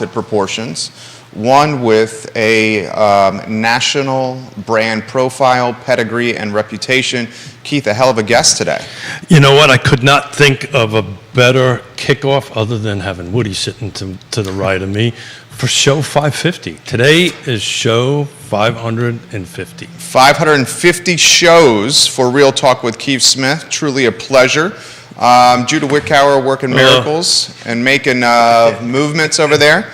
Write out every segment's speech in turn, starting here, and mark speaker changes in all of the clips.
Speaker 1: mounted proportions, one with a national brand profile, pedigree, and reputation. Keith, a hell of a guest today.
Speaker 2: You know what? I could not think of a better kickoff other than having Woody sitting to the right of me for show 550. Today is show 550.
Speaker 1: 550 shows for Real Talk with Keith Smith. Truly a pleasure. Judah Wickower working miracles and making movements over there.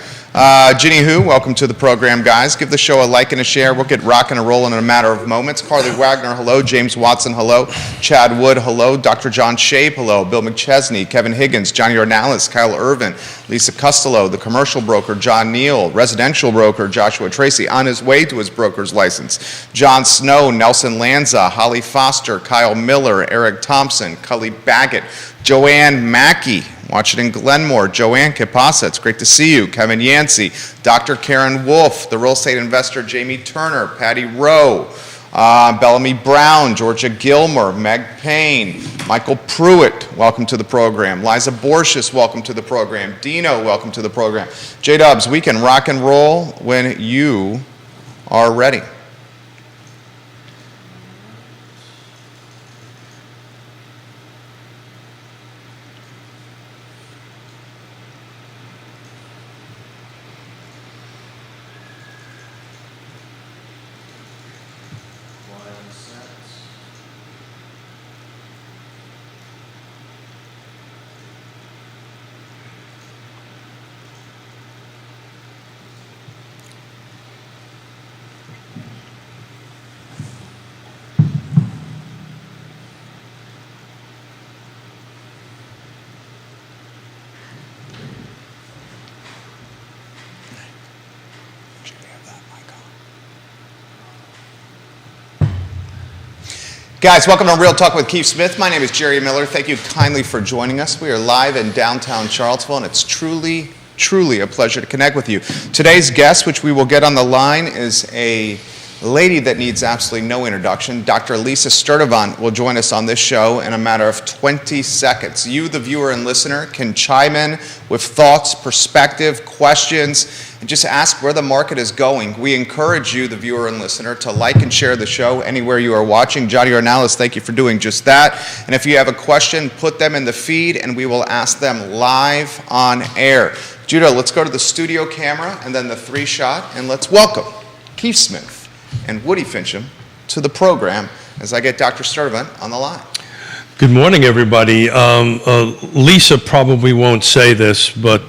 Speaker 1: Ginny Hu, welcome to the program, guys. Give the show a like and a share. We'll get rocking and rolling in a matter of moments. Carly Wagner, hello. James Watson, hello. Chad Wood, hello. Dr. John Shape, hello. Bill McChesney, Kevin Higgins, Johnny Ornalis, Kyle Irvin, Lisa Costello, the commercial broker, John Neal, residential broker, Joshua Tracy, on his way to his broker's license. John Snow, Nelson Lanza, Holly Foster, Kyle Miller, Eric Thompson, Cully Baggett, Joanne Mackey, watching in Glenmore. Joanne Kipasa, it's great to see you. Kevin Yancey, Dr. Karen Wolf, the real estate investor Jamie Turner, Patty Rowe, Bellamy Brown, Georgia Gilmer, Meg Payne, Michael Pruitt, welcome to the program. Liza Borsius, welcome to the program. Dino, welcome to the program. J-Dubs, we can rock and roll when you are ready. Guys, welcome to Real Talk with Keith Smith. My name is Jerry Miller. Thank you kindly for joining us. We are live in downtown Charlottesville, and it's truly a pleasure to connect with you. Today's guest, which we will get on the line, is a lady that needs absolutely no introduction. Dr. Lisa Sturtevant will join us on this show in a matter of 20 seconds. You, the viewer and listener, can chime in with thoughts, perspective, questions, and just ask where the market is going. We encourage you, the viewer and listener, to like and share the show anywhere you are watching. Johnny Ornalis, thank you for doing just that. And if you have a question, put them in the feed, and we will ask them live on air. Judah, let's go to the studio camera and then the 3-shot, and let's welcome Keith Smith and Woody Fincham to the program as I get Dr. Sturtevant on the line.
Speaker 2: Good morning, everybody. Lisa probably won't say this, but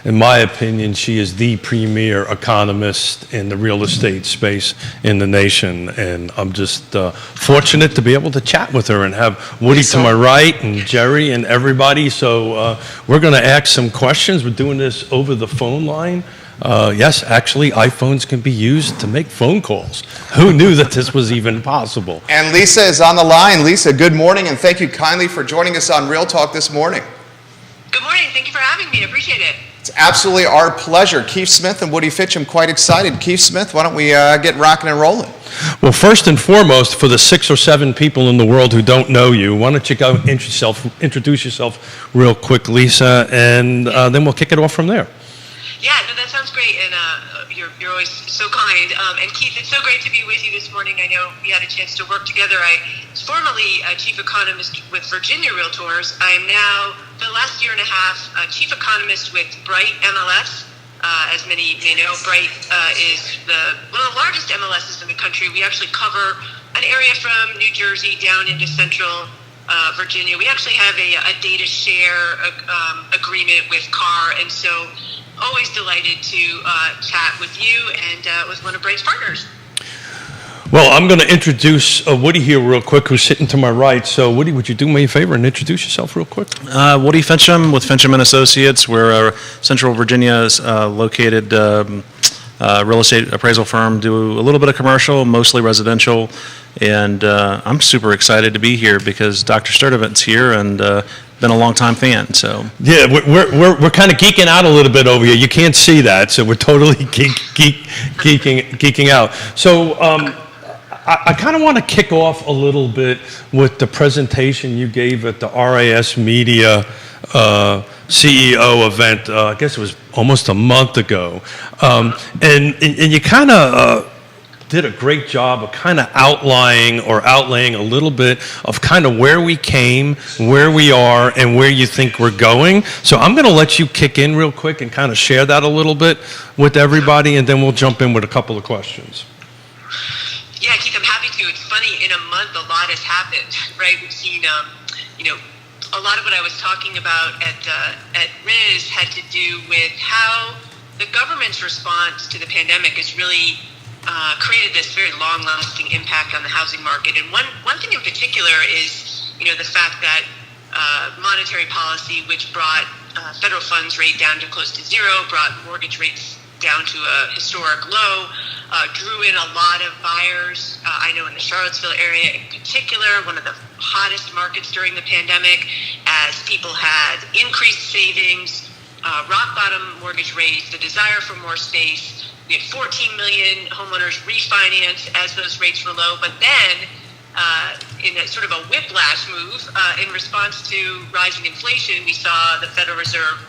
Speaker 2: in my opinion, she is the premier economist in the real estate space in the nation. And I'm just fortunate to be able to chat with her and have Woody to my right and Jerry and everybody. So we're going to ask some questions. We're doing this over the phone line. Yes, actually, iPhones can be used to make phone calls. Who knew that this was even possible?
Speaker 1: And Lisa is on the line. Lisa, good morning, and thank you kindly for joining us on Real Talk this morning.
Speaker 3: Good morning. Thank you for having me. I appreciate it.
Speaker 1: It's absolutely our pleasure. Keith Smith and Woody Fincham, quite excited. Keith Smith, why don't we get rocking and rolling?
Speaker 2: Well, first and foremost, for the 6 or 7 people in the world who don't know you, why don't you go introduce yourself real quick, Lisa, and then we'll kick it off from there.
Speaker 3: Yeah, no, that sounds great, and you're always so kind. And Keith, it's so great to be with you this morning. I know we had a chance to work together. I was formerly a chief economist with Virginia Realtors. I am now, for the last year and a half, a chief economist with Bright MLS. As many may know, Bright is one of the largest MLSs in the country. We actually cover an area from New Jersey down into central Virginia. We actually have a data share agreement with CAR, and so always delighted to chat with you and with one of Bright's partners.
Speaker 2: Well, I'm going to introduce Woody here real quick, who's sitting to my right. So, Woody, would you do me a favor and introduce yourself real quick?
Speaker 4: Woody Fincham with Fincham & Associates. We're a Central Virginia's located real estate appraisal firm. Do a little bit of commercial, mostly residential. And I'm super excited to be here because Dr. Sturtevant's here and been a long-time fan. So
Speaker 2: yeah, we're kind of geeking out a little bit over here. You can't see that, so we're totally geeking out. So I kind of want to kick off a little bit with the presentation you gave at the RAS Media CEO event. I guess it was almost a month ago, and you kind of did a great job of kind of outlaying a little bit of kind of where we came, where we are, and where you think we're going. So I'm going to let you kick in real quick and kind of share that a little bit with everybody, and then we'll jump in with a couple of questions.
Speaker 3: Yeah, Keith, I'm happy to. It's funny, in a month, a lot has happened, right? We've seen, a lot of what I was talking about at RIS had to do with how the government's response to the pandemic has really created this very long-lasting impact on the housing market. And one thing in particular is, the fact that monetary policy, which brought federal funds rate down to close to zero, brought mortgage rates down to a historic low, drew in a lot of buyers. I know in the Charlottesville area in particular, one of the hottest markets during the pandemic, as people had increased savings, rock bottom mortgage rates, the desire for more space. We had 14 million homeowners refinance as those rates were low, but then in a sort of a whiplash move, in response to rising inflation, we saw the Federal Reserve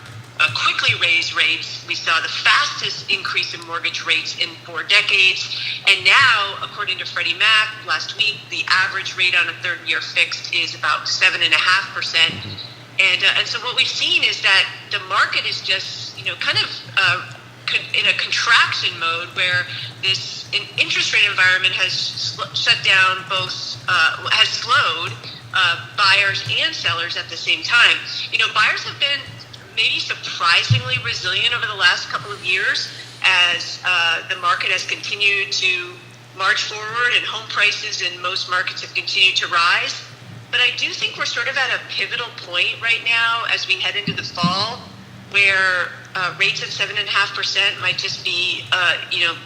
Speaker 3: quickly raise rates. We saw the fastest increase in mortgage rates in 4 decades. And now, according to Freddie Mac, last week, the average rate on a 30-year fixed is about 7.5%. And so what we've seen is that the market is just, kind of in a contraction mode, where this interest rate environment has shut down has slowed buyers and sellers at the same time. Buyers have been maybe surprisingly resilient over the last couple of years as the market has continued to march forward and home prices in most markets have continued to rise. But I do think we're sort of at a pivotal point right now as we head into the fall, where rates at 7.5% might just be,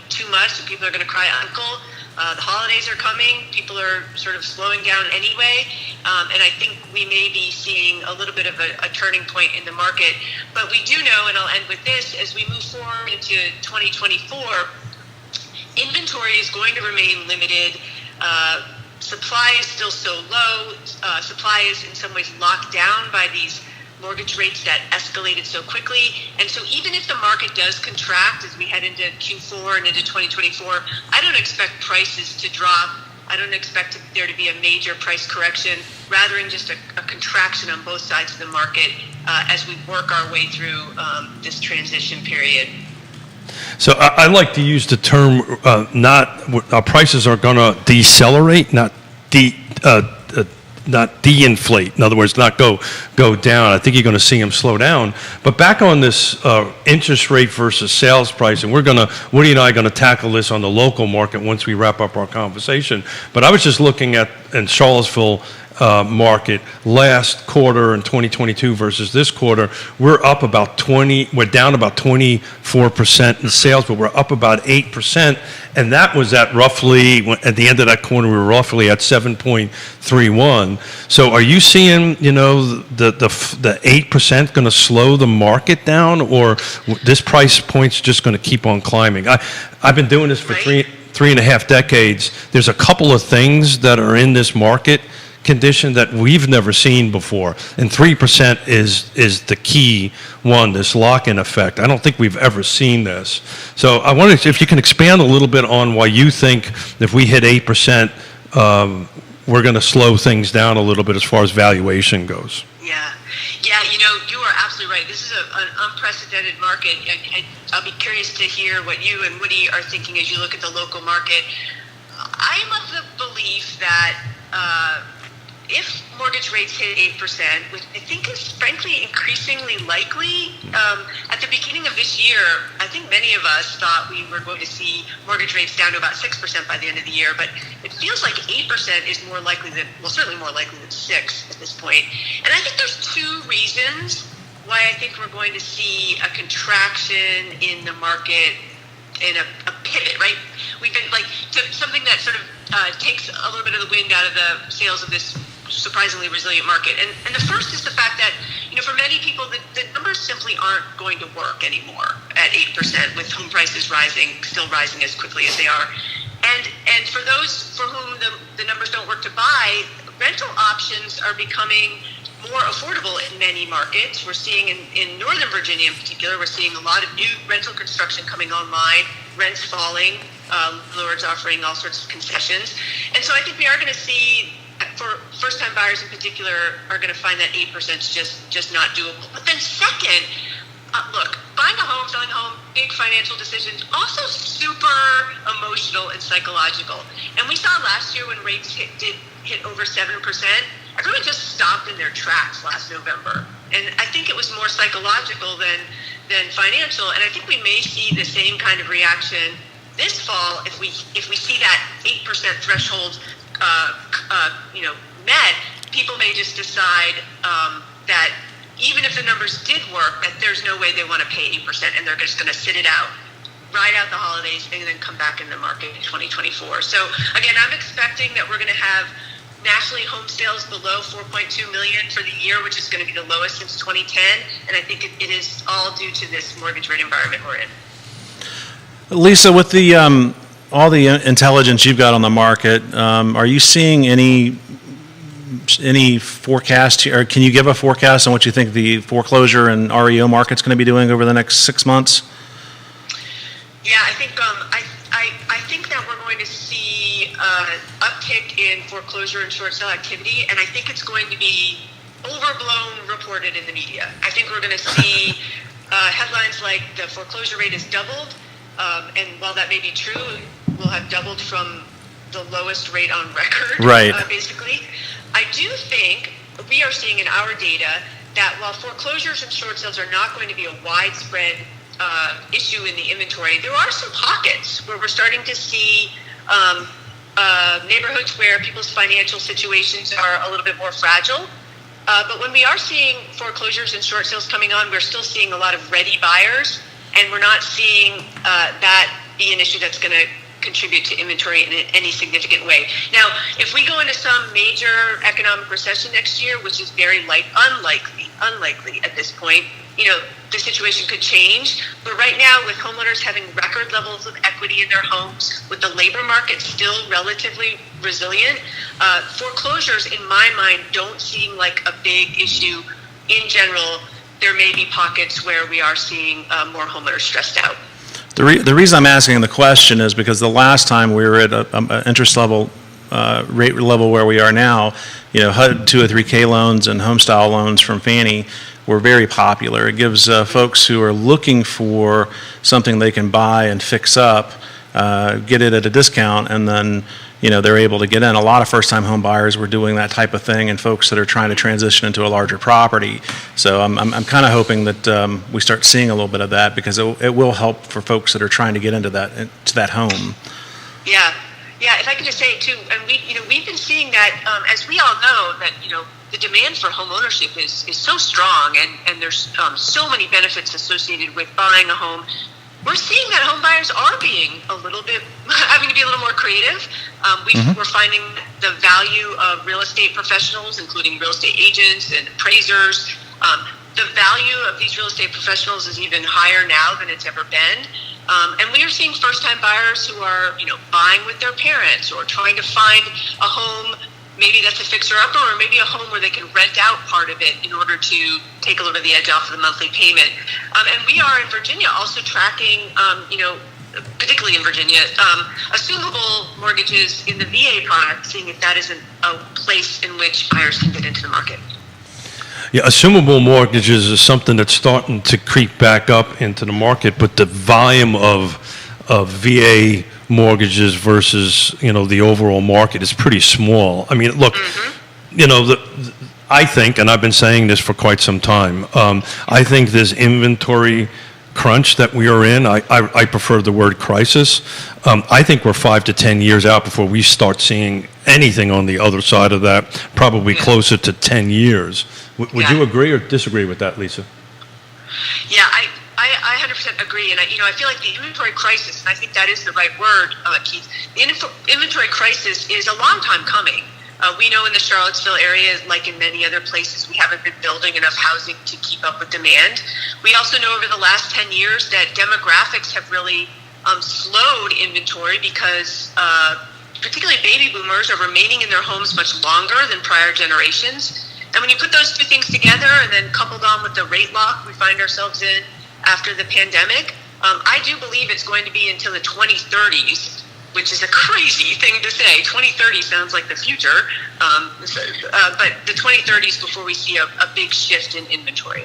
Speaker 3: too much, and people are going to cry uncle. The holidays are coming. People are sort of slowing down anyway, and I think we may be seeing a little bit of a turning point in the market. But we do know, and I'll end with this, as we move forward into 2024, inventory is going to remain limited. Supply is still so low. Supply is in some ways locked down by these mortgage rates that escalated so quickly. And so even if the market does contract as we head into Q4 and into 2024, I don't expect prices to drop. I don't expect there to be a major price correction, rather than just a contraction on both sides of the market as we work our way through this transition period.
Speaker 2: So I like to use the term, our prices are going to decelerate, not de-inflate. In other words, not go down. I think you're going to see them slow down. But back on this interest rate versus sales price, and Woody and I are going to tackle this on the local market once we wrap up our conversation. But I was just looking at in Charlottesville market last quarter in 2022 versus this quarter, we're down about 24% in sales, but we're up about 8%, and that was at roughly, at the end of that quarter, we were roughly at 7.31. So are you seeing, the 8% going to slow the market down, or this price point's just going to keep on climbing? I've been doing this for three and a half decades. There's a couple of things that are in this market condition that we've never seen before, and 3% is the key one, this lock-in effect. I don't think we've ever seen this. So I wonder if you can expand a little bit on why you think if we hit 8%, we're going to slow things down a little bit as far as valuation goes.
Speaker 3: Yeah, you are absolutely right. This is an unprecedented market, and I'll be curious to hear what you and Woody are thinking as you look at the local market. I'm of the belief that if mortgage rates hit 8%, which I think is frankly increasingly likely, at the beginning of this year, I think many of us thought we were going to see mortgage rates down to about 6% by the end of the year, but it feels like 8% is more likely certainly more likely than 6 at this point. And I think there's 2 reasons why I think we're going to see a contraction in the market and a pivot, right? We've been to something that sort of takes a little bit of the wind out of the sails of this surprisingly resilient market. And the first is the fact that, for many people, the numbers simply aren't going to work anymore at 8% with home prices still rising as quickly as they are. And And for those for whom the numbers don't work to buy, rental options are becoming more affordable in many markets. We're seeing in Northern Virginia in particular, we're seeing a lot of new rental construction coming online, rents falling, landlords offering all sorts of concessions. And so I think we are going to see, for first-time buyers in particular, are going to find that 8% is just not doable. But then second, look, buying a home, selling a home, big financial decisions, also super emotional and psychological. And we saw last year when rates did hit over 7%, everyone just stopped in their tracks last November. And I think it was more psychological than financial. And I think we may see the same kind of reaction this fall if we see that 8% threshold met. People may just decide that even if the numbers did work, that there's no way they want to pay 8%, and they're just going to sit it out, ride out the holidays, and then come back in the market in 2024. So again, I'm expecting that we're going to have nationally home sales below 4.2 million for the year, which is going to be the lowest since 2010. And I think it is all due to this mortgage rate environment we're in.
Speaker 4: Lisa, with the all the intelligence you've got on the market, are you seeing any forecast, or can you give a forecast on what you think the foreclosure and REO market's going to be doing over the next 6 months?
Speaker 3: Yeah, I think I think that we're going to see uptick in foreclosure and short sale activity, and I think it's going to be overblown reported in the media. I think we're going to see headlines like the foreclosure rate has doubled, and while that may be true, we'll have doubled from the lowest rate on record,
Speaker 4: right.
Speaker 3: Basically. I do think we are seeing in our data that while foreclosures and short sales are not going to be a widespread issue in the inventory, there are some pockets where we're starting to see neighborhoods where people's financial situations are a little bit more fragile. But when we are seeing foreclosures and short sales coming on, we're still seeing a lot of ready buyers, and we're not seeing that be an issue that's going to contribute to inventory in any significant way. Now, if we go into some major economic recession next year, which is very unlikely at this point, the situation could change. But right now, with homeowners having record levels of equity in their homes, with the labor market still relatively resilient, foreclosures, in my mind, don't seem like a big issue in general. There may be pockets where we are seeing more homeowners stressed out.
Speaker 4: The reason I'm asking the question is because the last time we were at an interest level, rate level where we are now, HUD 203K loans and home-style loans from Fannie were very popular. It gives folks who are looking for something they can buy and fix up, get it at a discount, and then they're able to get in. A lot of first-time home buyers were doing that type of thing, and folks that are trying to transition into a larger property. So I'm kind of hoping that we start seeing a little bit of that, because it will help for folks that are trying to get into that home.
Speaker 3: Yeah. If I could just say too, and we've been seeing that as we all know that the demand for home ownership is so strong, and there's so many benefits associated with buying a home. We're seeing that home buyers are being having to be a little more creative. We're finding the value of real estate professionals, including real estate agents and appraisers. The value of these real estate professionals is even higher now than it's ever been. And we are seeing first-time buyers who are, buying with their parents or trying to find a home. Maybe that's a fixer-upper, or maybe a home where they can rent out part of it in order to take a little bit of the edge off of the monthly payment. And we are in Virginia also tracking, particularly in Virginia, assumable mortgages in the VA product, seeing if that is a place in which buyers can get into the market.
Speaker 2: Yeah, assumable mortgages is something that's starting to creep back up into the market, but the volume of VA mortgages versus the overall market is pretty small. I mean, look, I think, and I've been saying this for quite some time, I think this inventory crunch that we are in, I prefer the word crisis. I think we're 5 to 10 years out before we start seeing anything on the other side of that, probably closer to 10 years. Would you agree or disagree with that, Lisa?
Speaker 3: Yeah, I 100% agree, and I feel like the inventory crisis, and I think that is the right word, Keith. The inventory crisis is a long time coming. We know in the Charlottesville area, like in many other places, we haven't been building enough housing to keep up with demand. We also know over the last 10 years that demographics have really slowed inventory because particularly baby boomers, are remaining in their homes much longer than prior generations. And when you put those two things together and then coupled on with the rate lock we find ourselves in after the pandemic, I do believe it's going to be until the 2030s, which is a crazy thing to say. 2030 sounds like the future, but the 2030s before we see a big shift in inventory.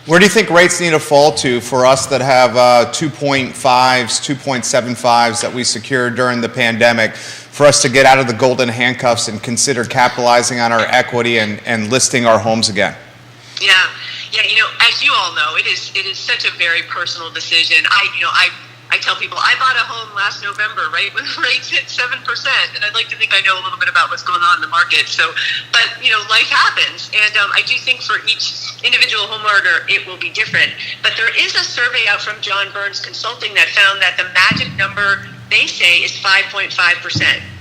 Speaker 1: Where do you think rates need to fall to for us that have 2.5s, 2.75s that we secured during the pandemic, for us to get out of the golden handcuffs and consider capitalizing on our equity and listing our homes again?
Speaker 3: Yeah, as you all know, it is such a very personal decision. I tell people I bought a home last November, right, when rates hit 7%, and I'd like to think I know a little bit about what's going on in the market. So, but life happens, and I do think for each individual homeowner it will be different. But there is a survey out from John Burns Consulting that found that the magic number they say is 5.5%.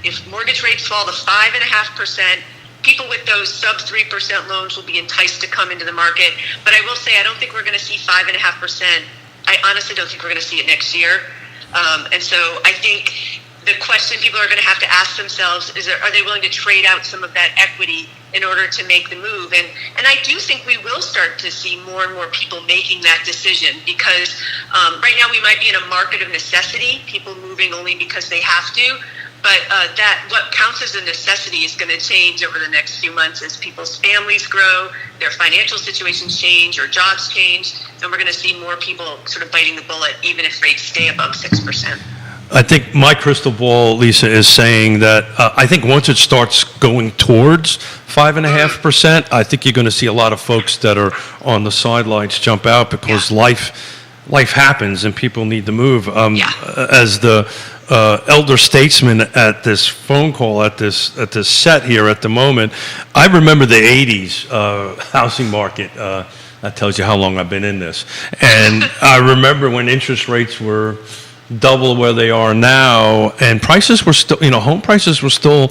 Speaker 3: If mortgage rates fall to 5.5%. People with those sub 3% loans will be enticed to come into the market. But I will say, I don't think we're going to see 5.5%. I honestly don't think we're going to see it next year. And so I think the question people are going to have to ask themselves is, are they willing to trade out some of that equity in order to make the move? And I do think we will start to see more and more people making that decision, because right now we might be in a market of necessity, people moving only because they have to. But that what counts as a necessity is going to change over the next few months as people's families grow, their financial situations change, or jobs change, and we're going to see more people sort of biting the bullet, even if rates stay above 6%.
Speaker 2: I think my crystal ball, Lisa, is saying that I think once it starts going towards 5.5%, I think you're going to see a lot of folks that are on the sidelines jump out, because life happens and people need to move. As the elder statesman at this phone call, at this set here at the moment, I remember the 80s housing market. That tells you how long I've been in this. And I remember when interest rates were double where they are now, and prices were still, home prices were still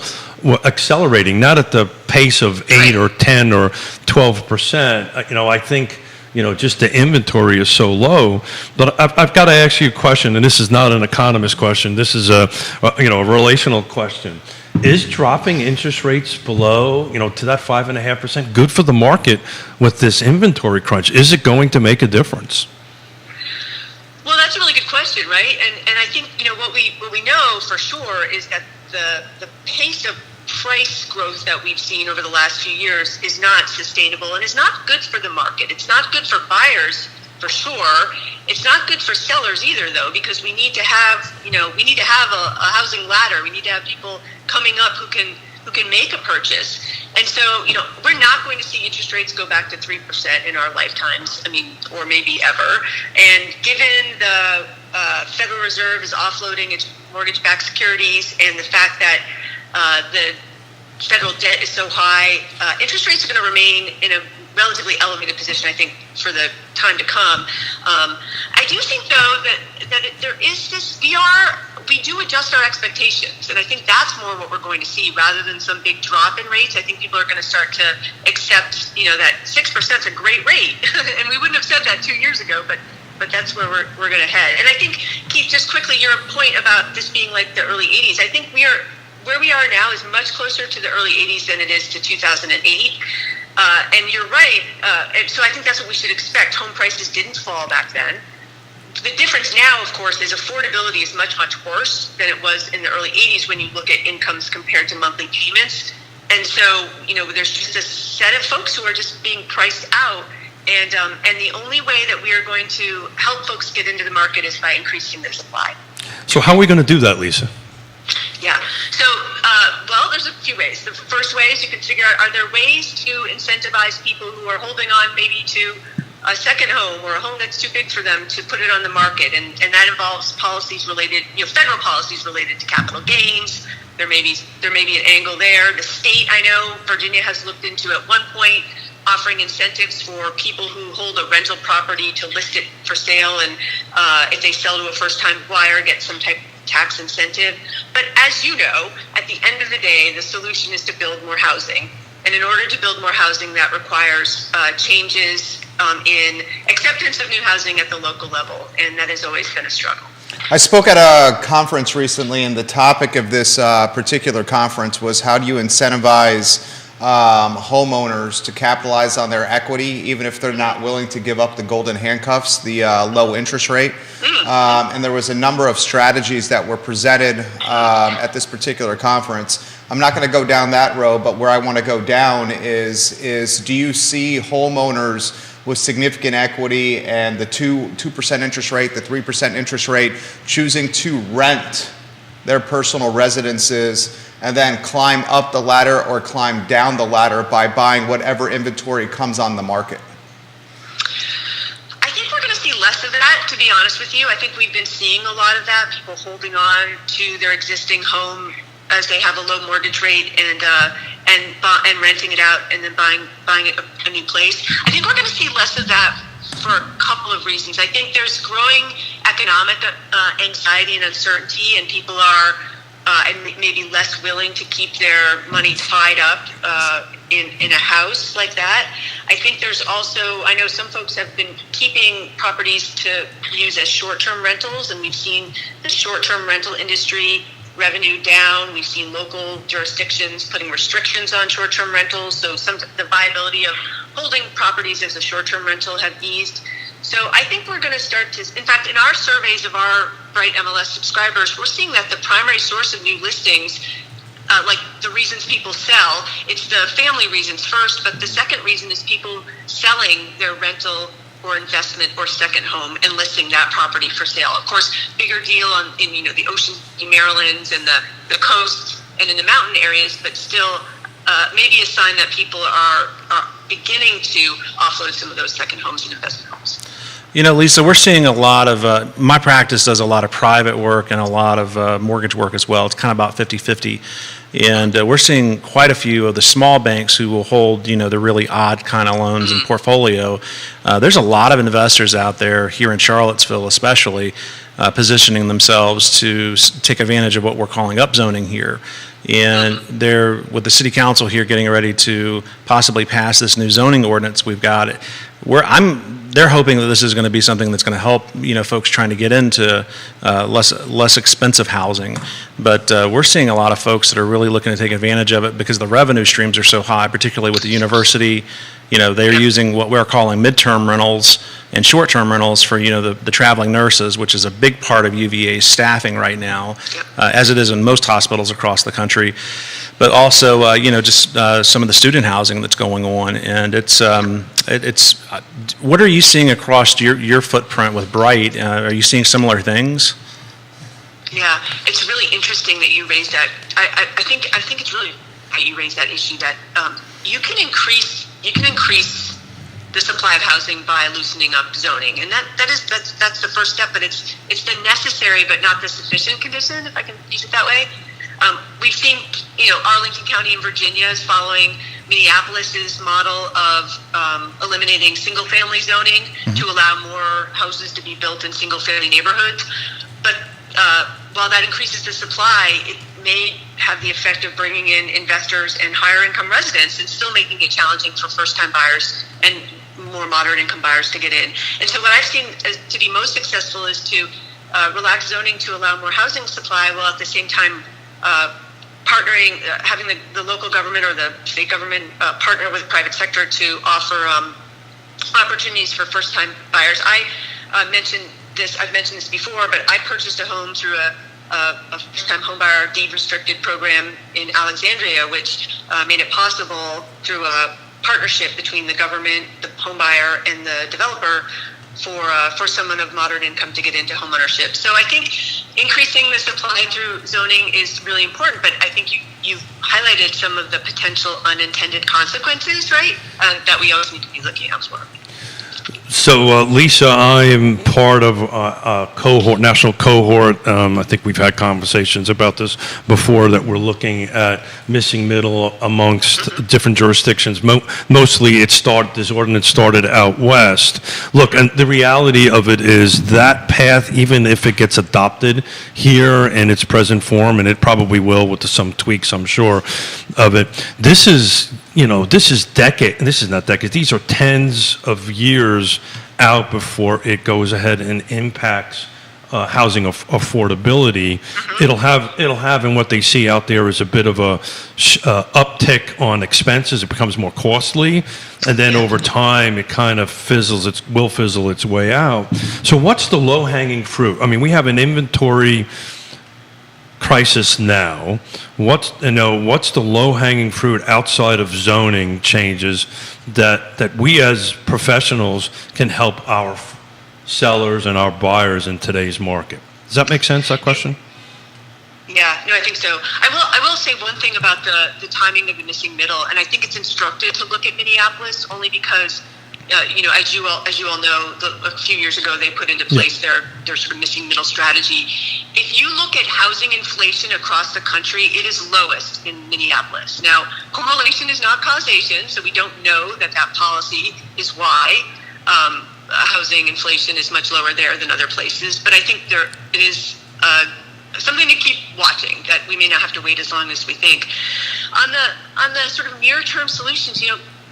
Speaker 2: accelerating, not at the pace of 8 or 10 or 12%. I think, just the inventory is so low. But I've got to ask you a question, and this is not an economist question. This is a relational question. Is dropping interest rates below, to that 5.5% good for the market with this inventory crunch? Is it going to make a difference?
Speaker 3: Well, that's a really good question, right? And I think what we know for sure is that the pace of price growth that we've seen over the last few years is not sustainable and is not good for the market. It's not good for buyers, for sure. It's not good for sellers either, though, because we need to have a housing ladder. We need to have people coming up who can make a purchase. And so, we're not going to see interest rates go back to 3% in our lifetimes, or maybe ever. And given the Federal Reserve is offloading its mortgage-backed securities, and the fact that the federal debt is so high, interest rates are going to remain in a relatively elevated position, I think, for the time to come. I do think, though, that there is this, we do adjust our expectations, and I think that's more what we're going to see rather than some big drop in rates. I think people are going to start to accept, that 6% is a great rate, and we wouldn't have said that 2 years ago, but that's where we're going to head. And I think, Keith, just quickly, your point about this being like the early 80s, I think where we are now is much closer to the early 80s than it is to 2008. And you're right. And so I think that's what we should expect. Home prices didn't fall back then. The difference now, of course, is affordability is much, much worse than it was in the early 80s when you look at incomes compared to monthly payments. And so, there's just a set of folks who are just being priced out. And the only way that we are going to help folks get into the market is by increasing their supply.
Speaker 2: So how are we going to do that, Lisa?
Speaker 3: Yeah. So, there's a few ways. The first way is you can figure out, are there ways to incentivize people who are holding on maybe to a second home or a home that's too big for them to put it on the market? And that involves policies related, federal policies related to capital gains. There may be an angle there. The state, I know, Virginia has looked into at one point offering incentives for people who hold a rental property to list it for sale, and if they sell to a first-time buyer, get some type of tax incentive. But as you know, at the end of the day, the solution is to build more housing. And in order to build more housing, that requires changes in acceptance of new housing at the local level, and that has always been a struggle.
Speaker 1: I spoke at a conference recently, and the topic of this particular conference was how do you incentivize homeowners to capitalize on their equity, even if they're not willing to give up the golden handcuffs, the low interest rate. And there was a number of strategies that were presented at this particular conference. I'm not going to go down that road, but where I want to go down is do you see homeowners with significant equity and the 2% interest rate, the 3% interest rate, choosing to rent their personal residences and then climb up the ladder or climb down the ladder by buying whatever inventory comes on the market?
Speaker 3: I think we're going to see less of that, to be honest with you. I think we've been seeing a lot of that, people holding on to their existing home as they have a low mortgage rate and renting it out and then buying a new place. I think we're going to see less of that for a couple of reasons. I think there's growing economic anxiety and uncertainty, and people are maybe less willing to keep their money tied up in a house like that. I think there's also, I know some folks have been keeping properties to use as short-term rentals, and we've seen the short-term rental industry revenue down. We've seen local jurisdictions putting restrictions on short-term rentals, so the viability of holding properties as a short-term rental have eased. So I think we're going to start to, in fact, in our surveys of our Bright MLS subscribers, we're seeing that the primary source of new listings, like the reasons people sell, it's the family reasons first, but the second reason is people selling their rental or investment or second home and listing that property for sale. Of course, bigger deal in the Ocean City, Maryland, and the coast and in the mountain areas, but still maybe a sign that people are beginning to offload some of those second homes and investment homes.
Speaker 4: Lisa, we're seeing a lot of, my practice does a lot of private work and a lot of mortgage work as well. It's kind of about 50-50. And we're seeing quite a few of the small banks who will hold, the really odd kind of loans in portfolio. There's a lot of investors out there here in Charlottesville especially positioning themselves to take advantage of what we're calling upzoning here. And they're, with the city council here getting ready to possibly pass this new zoning ordinance we've got, they're hoping that this is going to be something that's going to help, folks trying to get into less expensive housing. But we're seeing a lot of folks that are really looking to take advantage of it because the revenue streams are so high, particularly with the university. They're using what we're calling midterm rentals and short-term rentals for, the traveling nurses, which is a big part of UVA's staffing right now, as it is in most hospitals across the country. But also, just some of the student housing that's going on. And it's what are you seeing across your footprint with Bright? Are you seeing similar things?
Speaker 3: Yeah, it's really interesting that you raised that. I think it's really how you raised that issue that you can increase the supply of housing by loosening up zoning, and that's the first step. But it's the necessary but not the sufficient condition, if I can use it that way. We've seen, Arlington County in Virginia is following Minneapolis's model of eliminating single-family zoning to allow more houses to be built in single-family neighborhoods. But while that increases the supply, it may have the effect of bringing in investors and higher-income residents and still making it challenging for first-time buyers and more moderate-income buyers to get in. And so what I've seen to be most successful is to relax zoning to allow more housing supply while at the same time partnering, having the local government or the state government partner with the private sector to offer opportunities for first-time buyers. I've mentioned this before, but I purchased a home through a first-time homebuyer deed-restricted program in Alexandria, which made it possible through a partnership between the government, the homebuyer, and the developer for someone of moderate income to get into homeownership. So I think increasing the supply through zoning is really important, but I think you've highlighted some of the potential unintended consequences, right, that we always need to be looking out for.
Speaker 2: So, Lisa, I am part of a cohort, national cohort. I think we've had conversations about this before, that we're looking at missing middle amongst different jurisdictions. Mostly this ordinance started out west. Look, and the reality of it is that path, even if it gets adopted here in its present form, and it probably will with some tweaks, I'm sure, of it, this is not decades, these are tens of years out before it goes ahead and impacts housing affordability, it'll have, and what they see out there is a bit of a uptick on expenses. It becomes more costly, and then over time it kind of will fizzle its way out. So what's the low-hanging fruit? I mean, we have an inventory crisis now. What's the low-hanging fruit outside of zoning changes that we as professionals can help our sellers and our buyers in today's market? Does that make sense, that question?
Speaker 3: Yeah, no, I think so. I will say one thing about the timing of the missing middle, and I think it's instructive to look at Minneapolis only because, as you all know, a few years ago they put into place their sort of missing middle strategy. If you look at housing inflation across the country, it is lowest in Minneapolis. Now, correlation is not causation, so we don't know that policy is why housing inflation is much lower there than other places. But I think it is something to keep watching, that we may not have to wait as long as we think. On the sort of near-term solutions,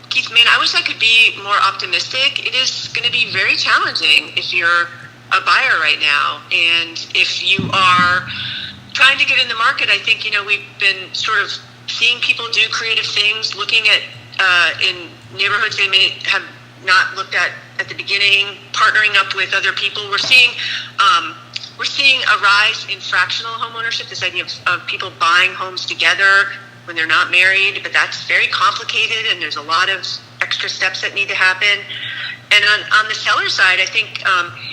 Speaker 3: Keith, man, I wish I could be more optimistic. It is going to be very challenging if you're a buyer right now, and if you are trying to get in the market. I think we've been sort of seeing people do creative things, looking at in neighborhoods they may have not looked at the beginning, partnering up with other people. We're seeing a rise in fractional homeownership, this idea of people buying homes together when they're not married, but that's very complicated and there's a lot of extra steps that need to happen. And on the seller side, I think,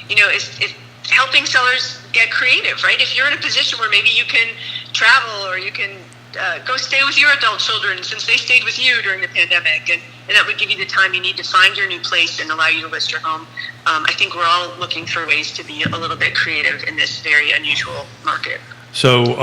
Speaker 3: it's helping sellers get creative, right? If you're in a position where maybe you can travel or you can go stay with your adult children since they stayed with you during the pandemic, and that would give you the time you need to find your new place and allow you to list your home. I think we're all looking for ways to be a little bit creative in this very unusual market.
Speaker 2: So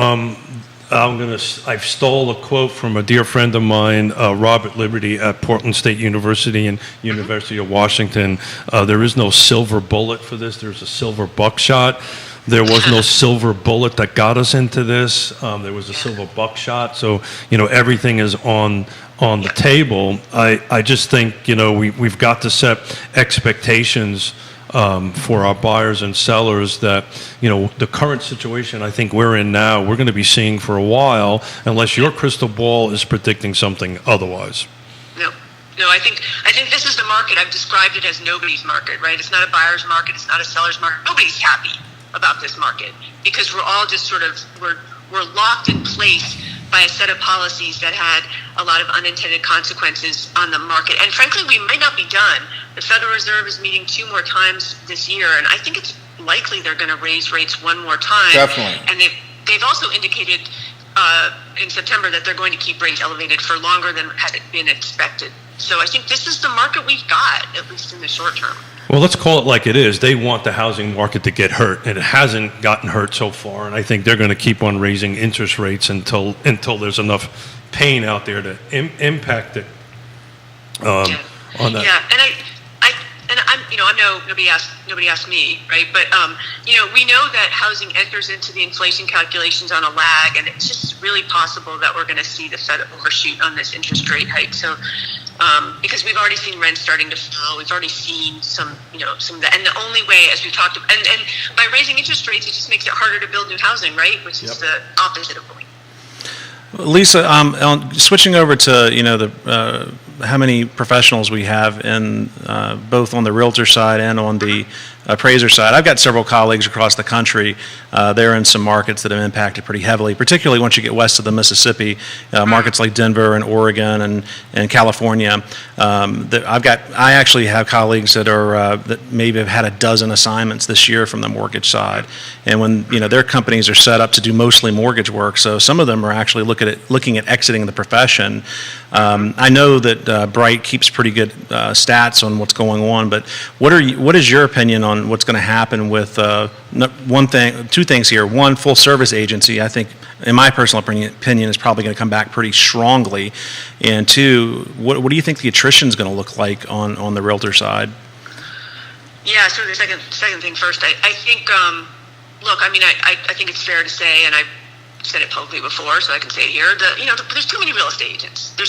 Speaker 2: I've stole a quote from a dear friend of mine, Robert Liberty at Portland State University and University of Washington. There is no silver bullet for this. There's a silver buckshot. There was no silver bullet that got us into this. There was a silver buckshot. So, everything is on the table. I just think, we've got to set expectations for our buyers and sellers that, the current situation I think we're in now, we're going to be seeing for a while, unless your crystal ball is predicting something otherwise.
Speaker 3: No, I think this is the market. I've described it as nobody's market, right? It's not a buyer's market. It's not a seller's market. Nobody's happy about this market because we're all just sort of, we're locked in place by a set of policies that had a lot of unintended consequences on the market. And frankly, we might not be done. The Federal Reserve is meeting 2 more times this year, and I think it's likely they're going to raise rates 1 more time.
Speaker 1: Definitely.
Speaker 3: And they've also indicated in September that they're going to keep rates elevated for longer than had been expected. So I think this is the market we've got, at least in the short term.
Speaker 2: Well, let's call it like it is. They want the housing market to get hurt, and it hasn't gotten hurt so far. And I think they're going to keep on raising interest rates until there's enough pain out there to impact it. On that.
Speaker 3: Yeah, and I know nobody asked me, right? But we know that housing enters into the inflation calculations on a lag, and it's just really possible that we're going to see the Fed overshoot on this interest rate hike. So. Because we've already seen rents starting to fall, we've already seen some of that, and the only way, as we've talked about, and by raising interest rates, it just makes it harder to build new housing, right? Which is the opposite of what we.
Speaker 4: Lisa, switching over to how many professionals we have in both on the realtor side and on the appraiser side. I've got several colleagues across the country. They're in some markets that have impacted pretty heavily, particularly once you get west of the Mississippi, markets like Denver and Oregon and California. I actually have colleagues that maybe have had a dozen assignments this year from the mortgage side, and when their companies are set up to do mostly mortgage work, so some of them are actually looking at exiting the profession. I know that Bright keeps pretty good stats on what's going on, but what is your opinion on what's going to happen with two things here? One, full service agency, I think, in my personal opinion, is probably going to come back pretty strongly. And two, what do you think the attrition is going to look like on the realtor side?
Speaker 3: Yeah, so the second thing first, I think, I think it's fair to say, and I've said it publicly before, so I can say it here, there's too many real estate agents. We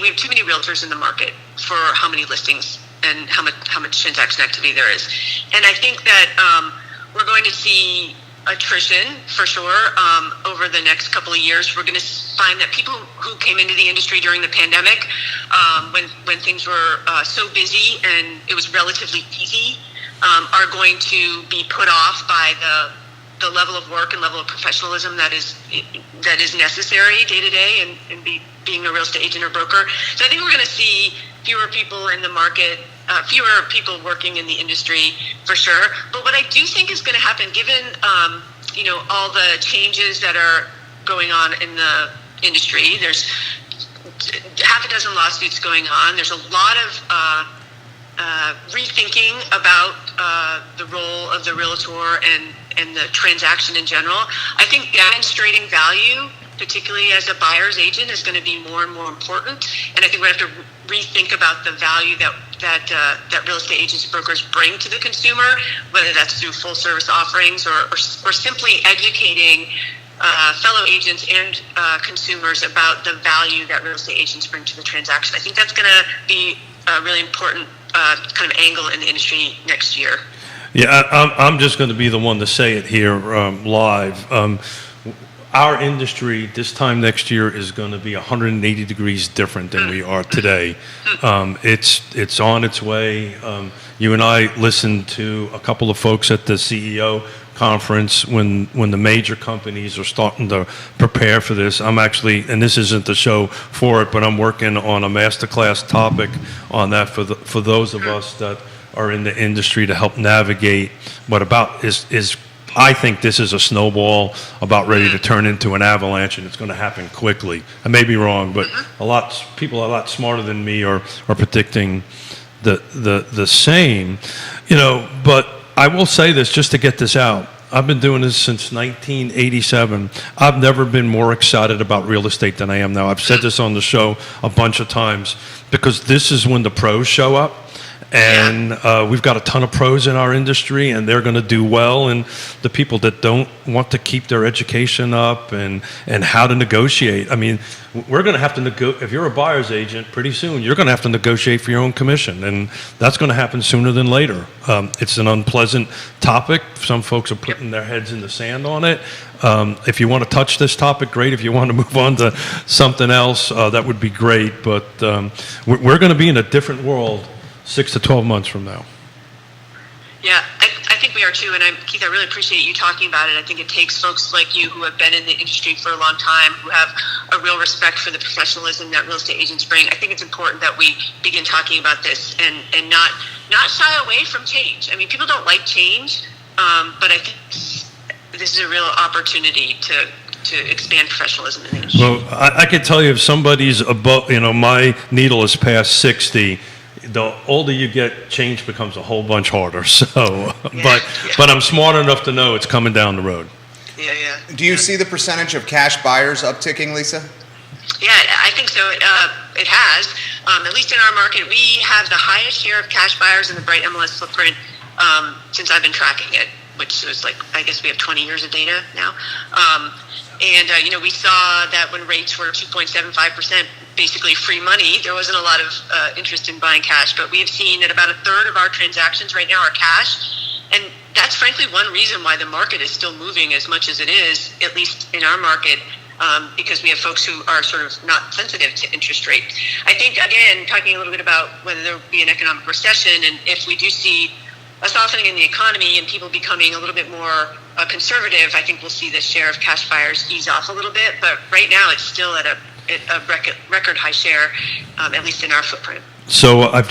Speaker 3: have too many realtors in the market for how many listings and how much transaction activity there is. And I think that we're going to see attrition for sure over the next couple of years. We're going to find that people who came into the industry during the pandemic, when things were so busy and it was relatively easy, are going to be put off by the level of work and level of professionalism that is necessary day to day and being a real estate agent or broker. So I think we're going to see fewer people in the market, fewer people working in the industry for sure. But what I do think is going to happen, given all the changes that are going on in the industry, there's half a dozen lawsuits going on. There's a lot of rethinking about the role of the realtor and the transaction in general. I think demonstrating value, particularly as a buyer's agent, is going to be more and more important. And I think we have to rethink about the value that real estate agents and brokers bring to the consumer, whether that's through full service offerings or simply educating fellow agents and consumers about the value that real estate agents bring to the transaction. I think that's going to be a really important kind of angle in the industry next year.
Speaker 2: Yeah, I'm just going to be the one to say it here live. Our industry this time next year is going to be 180 degrees different than we are today. It's on its way. You and I listened to a couple of folks at the CEO conference when the major companies are starting to prepare for this. I'm actually, and this isn't the show for it, but I'm working on a masterclass topic on that for those of us that are in the industry to help navigate what about is I think this is a snowball about ready to turn into an avalanche, and it's going to happen quickly. I may be wrong, but people a lot smarter than me are predicting the same. But I will say this just to get this out. I've been doing this since 1987. I've never been more excited about real estate than I am now. I've said this on the show a bunch of times because this is when the pros show up. And we've got a ton of pros in our industry, and they're going to do well. And the people that don't want to keep their education up and how to negotiate. I mean, we're going to have to negotiate. If you're a buyer's agent, pretty soon you're going to have to negotiate for your own commission, and that's going to happen sooner than later. It's an unpleasant topic. Some folks are putting their heads in the sand on it. If you want to touch this topic, great. If you want to move on to something else, that would be great. But we're going to be in a different world 6 to 12 months from now.
Speaker 3: Yeah, I think we are too. And Keith, I really appreciate you talking about it. I think it takes folks like you who have been in the industry for a long time, who have a real respect for the professionalism that real estate agents bring. I think it's important that we begin talking about this and not shy away from change. I mean, people don't like change, but I think this is a real opportunity to expand professionalism in the industry.
Speaker 2: Well, I can tell you if somebody's above, my needle is past 60, the older you get, change becomes a whole bunch harder. So, but I'm smart enough to know it's coming down the road.
Speaker 3: Yeah.
Speaker 1: Do you see the percentage of cash buyers upticking, Lisa?
Speaker 3: Yeah, I think so. It has. At least in our market, we have the highest share of cash buyers in the Bright MLS footprint since I've been tracking it, which was I guess we have 20 years of data now. We saw that when rates were 2.75%, basically free money, there wasn't a lot of interest in buying cash. But we have seen that about a third of our transactions right now are cash. And that's frankly one reason why the market is still moving as much as it is, at least in our market, because we have folks who are sort of not sensitive to interest rate. I think, again, talking a little bit about whether there will be an economic recession, and if we do see a softening in the economy and people becoming a little bit more conservative, I think we'll see the share of cash buyers ease off a little bit. But right now, it's still at a record high share, at least in our footprint.
Speaker 2: So I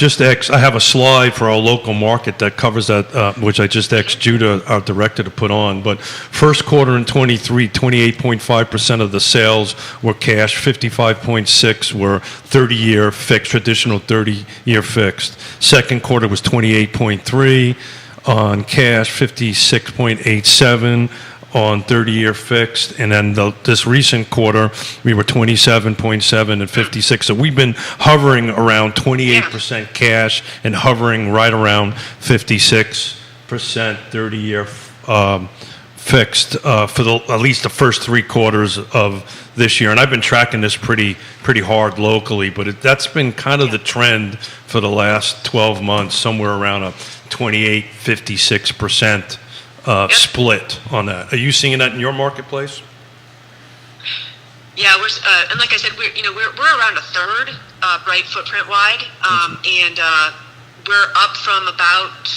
Speaker 2: have a slide for our local market that covers that, which I just asked Judah, our director, to put on. But first quarter in 23, 28.5% of the sales were cash, 55.6 were 30-year fixed, traditional 30-year fixed. Second quarter was 28.3 on cash, 56.87 on 30-year fixed, and then this recent quarter, we were 27.7 and 56. So we've been hovering around 28% cash and hovering right around 56% 30-year fixed for at least the first 3 quarters of this year. And I've been tracking this pretty hard locally, but that's been kind of the trend for the last 12 months, somewhere around a 28, 56% split on that. Are you seeing that in your marketplace?
Speaker 3: Yeah, and like I said, we're around a third bright footprint wide, and we're up from about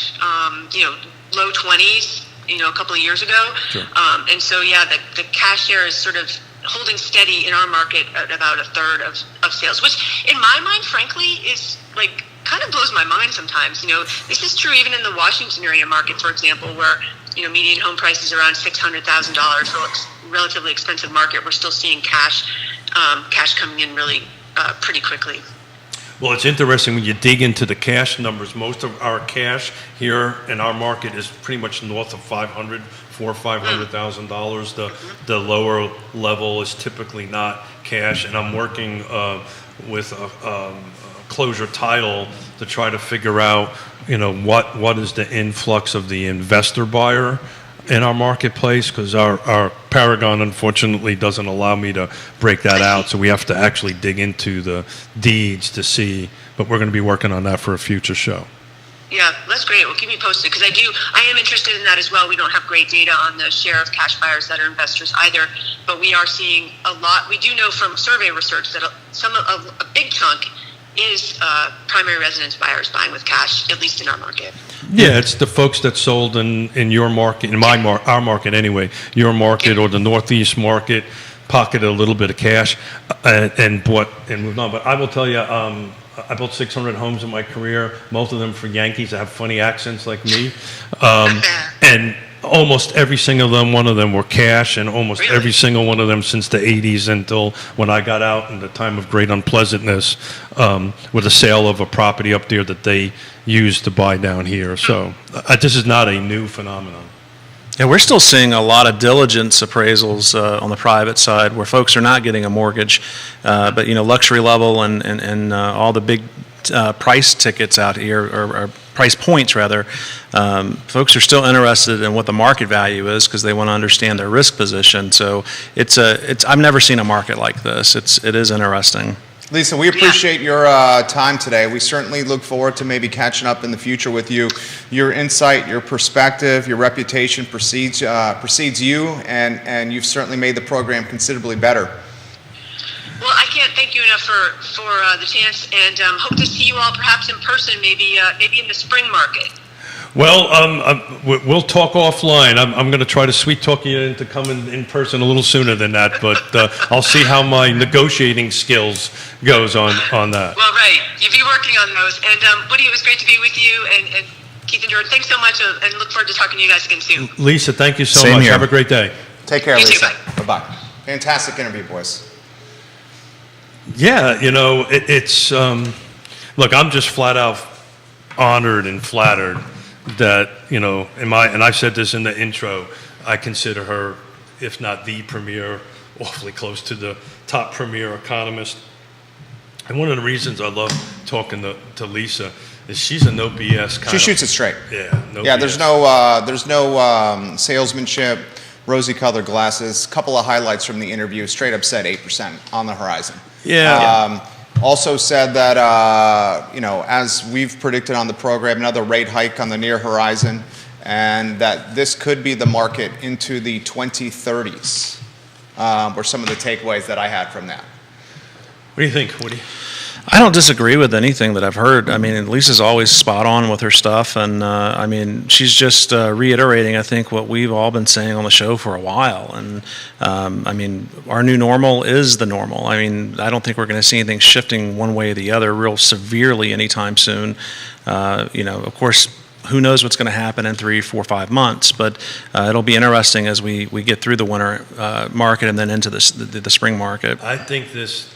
Speaker 3: low 20s, a couple of years ago.
Speaker 2: Sure.
Speaker 3: And so yeah, the cash share is sort of holding steady in our market at about a third of sales, which in my mind, frankly, is like kind of blows my mind sometimes. This is true even in the Washington area market, for example, where median home price is around $600,000, so it's a relatively expensive market. We're still seeing cash coming in really pretty quickly.
Speaker 2: Well, it's interesting when you dig into the cash numbers. Most of our cash here in our market is pretty much north of $500,000 or $500,000. The lower level is typically not cash, and I'm working with a closure title to try to figure out, what is the influx of the investor buyer in our marketplace, because our Paragon unfortunately doesn't allow me to break that out, so we have to actually dig into the deeds to see, but we're going to be working on that for a future show.
Speaker 3: Yeah, that's great. Well, keep me posted, because I am interested in that as well. We don't have great data on the share of cash buyers that are investors either, but we are seeing a lot. We do know from survey research that a big chunk is primary residence buyers buying with cash, at least in our market.
Speaker 2: Yeah, it's the folks that sold in your market, our market anyway, your market or the Northeast market, pocketed a little bit of cash and moved on. But I will tell you, I built 600 homes in my career, most of them for Yankees that have funny accents like me. And almost every single one of them were cash, and almost every single one of them since the 80s until when I got out in the time of great unpleasantness with a sale of a property up there that they used to buy down here. So this is not a new phenomenon.
Speaker 4: Yeah, we're still seeing a lot of diligence appraisals on the private side where folks are not getting a mortgage, but luxury level and all the big price tickets out here, or price points rather, folks are still interested in what the market value is because they want to understand their risk position. So I've never seen a market like this. It is interesting.
Speaker 1: Lisa, we appreciate your time today. We certainly look forward to maybe catching up in the future with you. Your insight, your perspective, your reputation precedes you, and you've certainly made the program considerably better.
Speaker 3: Well, I can't thank you enough for the chance, and hope to see you all perhaps in person, maybe in the spring market.
Speaker 2: Well, we'll talk offline. I'm going to try to sweet talk you into coming in person a little sooner than that, but I'll see how my negotiating skills goes on that.
Speaker 3: Well, right. You'll be working on those. And Woody, it was great to be with you, and Keith and Jordan, thanks so much, and look forward to talking to you guys again soon.
Speaker 2: Lisa, thank you so
Speaker 4: Same
Speaker 2: much.
Speaker 4: here.
Speaker 2: Have a great day.
Speaker 1: Take care,
Speaker 3: You too,
Speaker 1: Lisa.
Speaker 3: bye.
Speaker 1: Bye-bye. Fantastic interview, boys.
Speaker 2: Yeah, it's look, I'm just flat out honored and flattered that, and I said this in the intro, I consider her, if not the premier, awfully close to the top premier economist. And one of the reasons I love talking to Lisa is she's a no BS kind
Speaker 1: She shoots it straight.
Speaker 2: Yeah, no
Speaker 1: Yeah,
Speaker 2: BS.
Speaker 1: there's no salesmanship, rosy-colored glasses. Couple of highlights from the interview. Straight up said 8% on the horizon.
Speaker 2: Yeah.
Speaker 1: Also said that, as we've predicted on the program, another rate hike on the near horizon, and that this could be the market into the 2030s, were some of the takeaways that I had from that.
Speaker 2: What do you think, Woody?
Speaker 4: I don't disagree with anything that I've heard. I mean, Lisa's always spot on with her stuff, and she's just reiterating, I think, what we've all been saying on the show for a while. And our new normal is the normal. I mean, I don't think we're going to see anything shifting one way or the other real severely anytime soon. Of course, who knows what's going to happen in 3, 4, 5 months, but it'll be interesting as we get through the winter market and then into the spring market.
Speaker 2: I think this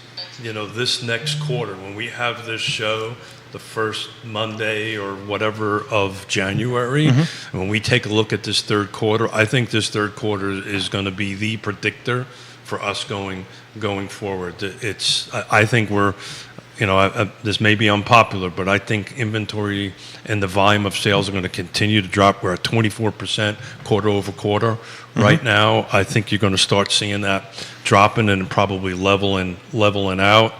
Speaker 2: next quarter, when we have this show, the first Monday or whatever of January, and when we take a look at this third quarter, I think this third quarter is going to be the predictor for us going forward. I think we're, this may be unpopular, but I think inventory and the volume of sales are going to continue to drop. We're at 24% quarter over quarter right now. I think you're going to start seeing that dropping and probably leveling out.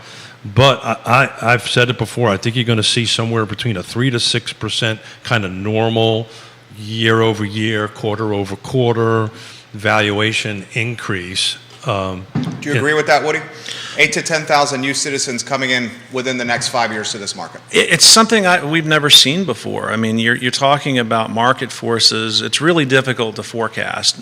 Speaker 2: But I've said it before, I think you're going to see somewhere between a 3 to 6% kind of normal year over year, quarter over quarter valuation increase.
Speaker 1: Do you agree with that, Woody? 8 to 10,000 new citizens coming in within the next 5 years to this market.
Speaker 4: It's something we've never seen before. I mean, you're talking about market forces. It's really difficult to forecast.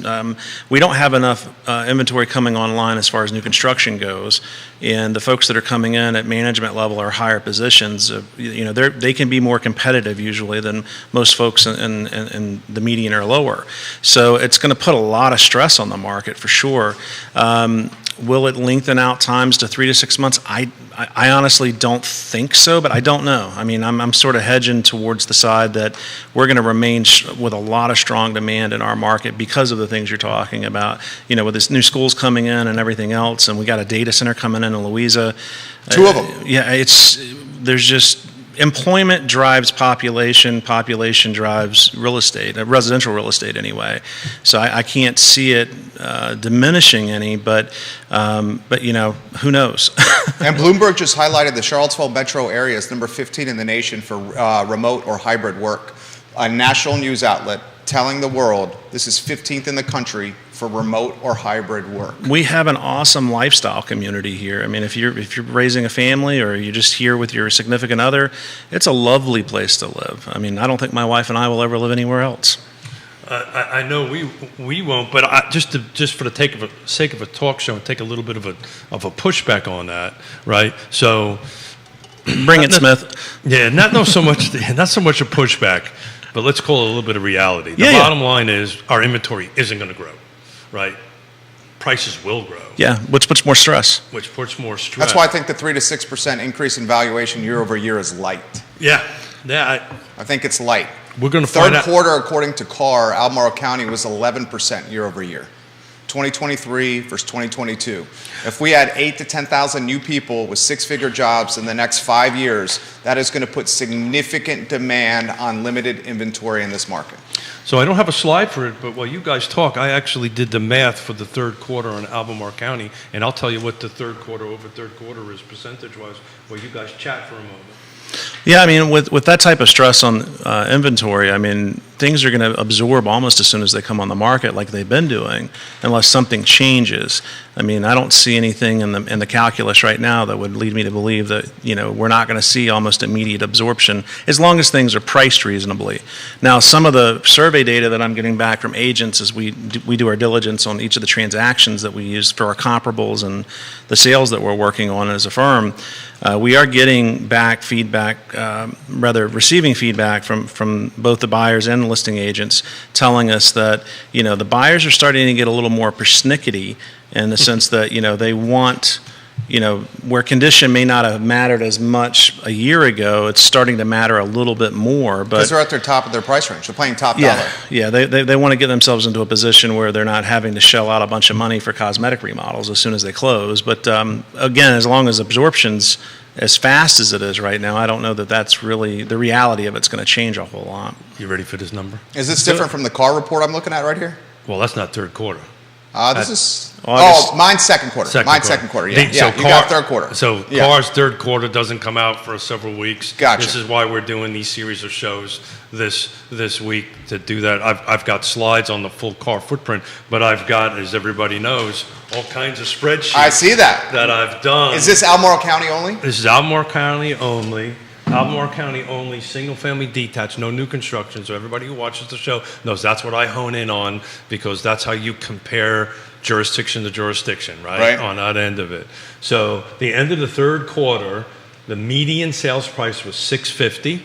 Speaker 4: We don't have enough inventory coming online as far as new construction goes, and the folks that are coming in at management level or higher positions, they can be more competitive usually than most folks in the median or lower. So it's going to put a lot of stress on the market for sure. Will it lengthen out times to 3 to 6 months? I honestly don't think so, but I don't know. I mean, I'm sort of hedging towards the side that we're going to remain with a lot of strong demand in our market because of the things you're talking about. With this new schools coming in and everything else, and we got a data center coming in Louisa.
Speaker 1: 2 of them.
Speaker 4: Yeah, there's just employment drives population drives real estate, residential real estate anyway. So I can't see it diminishing any, but who knows?
Speaker 1: And Bloomberg just highlighted the Charlottesville metro area as number 15 in the nation for remote or hybrid work. A national news outlet telling the world this is 15th in the country for remote or hybrid work.
Speaker 4: We have an awesome lifestyle community here. I mean, if you're raising a family or you're just here with your significant other, it's a lovely place to live. I mean, I don't think my wife and I will ever live anywhere else.
Speaker 2: I know we won't, but just for the sake of a talk show and take a little bit of a pushback on that, right? So,
Speaker 4: bring it, Smith.
Speaker 2: Yeah, not so much a pushback, but let's call it a little bit of reality. The bottom line is our inventory isn't going to grow, right? Prices will grow.
Speaker 4: Yeah, which puts more stress.
Speaker 2: Which puts more stress.
Speaker 1: That's why I think the 3 to 6% increase in valuation year over year is light.
Speaker 2: Yeah.
Speaker 1: I think it's light.
Speaker 2: We're going to find out.
Speaker 1: Third quarter, according to CAR, Albemarle County was 11% year over year. 2023 versus 2022. If we had 8 to 10,000 new people with 6-figure jobs in the next 5 years, that is going to put significant demand on limited inventory in this market.
Speaker 2: So I don't have a slide for it, but while you guys talk, I actually did the math for the third quarter in Albemarle County, and I'll tell you what the third quarter over third quarter is percentage-wise while you guys chat for a moment.
Speaker 4: Yeah, I mean, with that type of stress on inventory, I mean, things are going to absorb almost as soon as they come on the market, like they've been doing, unless something changes. I mean, I don't see anything in the calculus right now that would lead me to believe that we're not going to see almost immediate absorption as long as things are priced reasonably. Now, some of the survey data that I'm getting back from agents as we do our diligence on each of the transactions that we use for our comparables and the sales that we're working on as a firm. We are getting back feedback, receiving feedback from both the buyers and the listing agents telling us that, the buyers are starting to get a little more persnickety in the sense that, they want, where condition may not have mattered as much a year ago, it's starting to matter a little bit more.
Speaker 1: Because they're at their top of their price range. They're playing top dollar.
Speaker 4: Yeah, they want to get themselves into a position where they're not having to shell out a bunch of money for cosmetic remodels as soon as they close. But again, as long as absorption's as fast as it is right now, I don't know that that's really the reality of it's going to change a whole lot.
Speaker 2: You ready for this number?
Speaker 1: Is this different from the CAR report I'm looking at right here?
Speaker 2: Well, that's not third quarter.
Speaker 1: This is
Speaker 4: August.
Speaker 1: mine's second quarter. Second quarter. Yeah,
Speaker 2: So
Speaker 1: you got third quarter.
Speaker 2: So CAR's third quarter doesn't come out for several weeks.
Speaker 1: Gotcha.
Speaker 2: This is why we're doing these series of shows this week to do that. I've got slides on the full CAR footprint, but I've got, as everybody knows, all kinds of spreadsheets.
Speaker 1: I see that
Speaker 2: I've done.
Speaker 1: Is this Albemarle County only?
Speaker 2: This is Albemarle County only. Albemarle County only, single-family detached, no new construction. So everybody who watches the show knows that's what I hone in on because that's how you compare jurisdiction to jurisdiction, right? On that end of it. So the end of the third quarter, the median sales price was $650.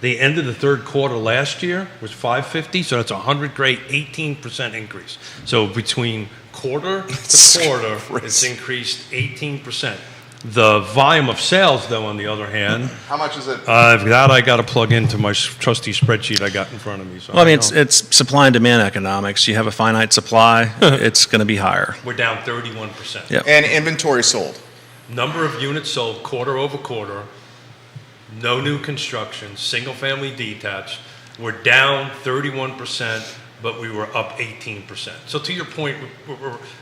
Speaker 2: The end of the third quarter last year was $550. So that's a 100-grade 18% increase. So between quarter to quarter, it's increased 18%. The volume of sales, though, on the other hand,
Speaker 1: how much is it?
Speaker 2: That I got to plug into my trusty spreadsheet I got in front of me. So
Speaker 4: well, I mean, it's supply and demand economics. You have a finite supply, it's going to be higher.
Speaker 2: We're down 31%.
Speaker 4: Yep.
Speaker 1: And inventory sold.
Speaker 2: Number of units sold quarter over quarter, no new construction, single-family detached. We're down 31%. But we were up 18%. So to your point,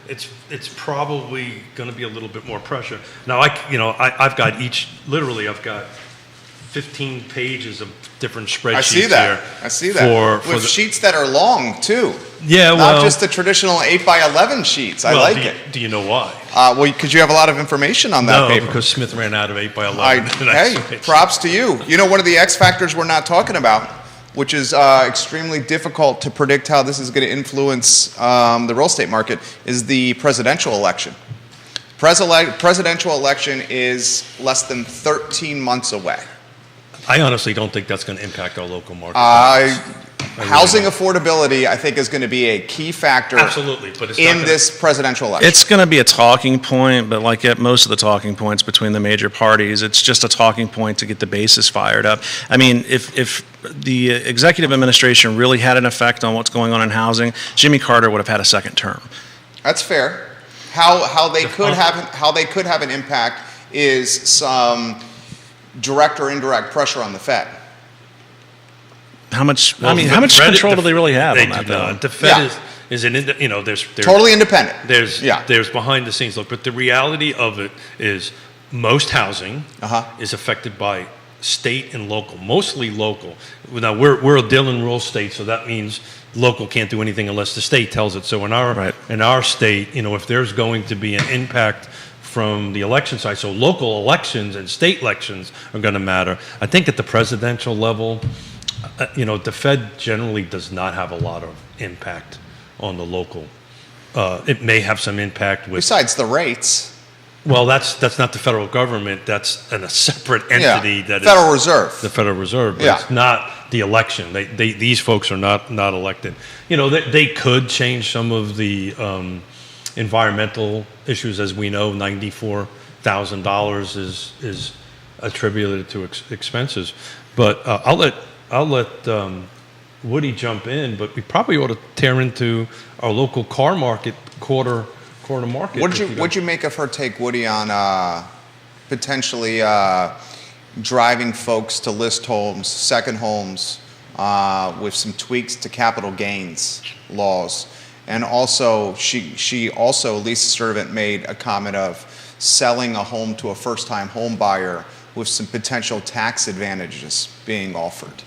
Speaker 2: it's probably going to be a little bit more pressure. Now, I've got 15 pages of different spreadsheets
Speaker 1: I see that.
Speaker 2: here.
Speaker 1: I see that. With sheets that are long, too.
Speaker 2: Yeah,
Speaker 1: Not
Speaker 2: well,
Speaker 1: just the traditional 8x11 sheets. I like it.
Speaker 2: Do you know why?
Speaker 1: Well, because you have a lot of information on that
Speaker 2: No,
Speaker 1: paper.
Speaker 2: because Smith ran out of 8x11.
Speaker 1: Hey, props to you. You know, one of the X factors we're not talking about, which is extremely difficult to predict how this is going to influence the real estate market, is the presidential election. Presidential election is less than 13 months away.
Speaker 2: I honestly don't think that's going to impact our local market.
Speaker 1: Housing affordability, I think, is going to be a key factor
Speaker 2: Absolutely, but it's not
Speaker 1: in
Speaker 2: gonna-
Speaker 1: this presidential election.
Speaker 4: It's going to be a talking point, but like at most of the talking points between the major parties, it's just a talking point to get the bases fired up. I mean, if the executive administration really had an effect on what's going on in housing, Jimmy Carter would have had a second term.
Speaker 1: That's fair. How they could have an impact is some direct or indirect pressure on the Fed.
Speaker 4: How much?
Speaker 2: Well,
Speaker 4: how much
Speaker 2: Fed-
Speaker 4: control do they really have
Speaker 2: They
Speaker 4: on that?
Speaker 2: do
Speaker 4: though?
Speaker 2: not. The Fed
Speaker 1: Yeah.
Speaker 2: is an, there's
Speaker 1: Totally independent.
Speaker 2: There's
Speaker 1: Yeah.
Speaker 2: behind the scenes look, but the reality of it is most housing
Speaker 1: Uh-huh.
Speaker 2: is affected by state and local, mostly local. Now we're a Dillon rural state, so that means local can't do anything unless the state tells it. So in our state, if there's going to be an impact from the election side, so local elections and state elections are going to matter. I think at the presidential level, the Fed generally does not have a lot of impact on the local. It may have some impact with.
Speaker 1: Besides the rates.
Speaker 2: Well, that's not the federal government. That's a separate entity that is
Speaker 1: Federal Reserve.
Speaker 2: the Federal Reserve. But
Speaker 1: Yeah.
Speaker 2: It's not the election. These folks are not elected. They could change some of the environmental issues, as we know. $94,000 is attributed to expenses. But I'll let Woody jump in. But we probably ought to tear into our local car market quarter market.
Speaker 1: What'd you make of her take, Woody, on potentially driving folks to list homes, second homes, with some tweaks to capital gains laws? And also, Lisa Sturtevant made a comment of selling a home to a first-time home buyer with some potential tax advantages being offered.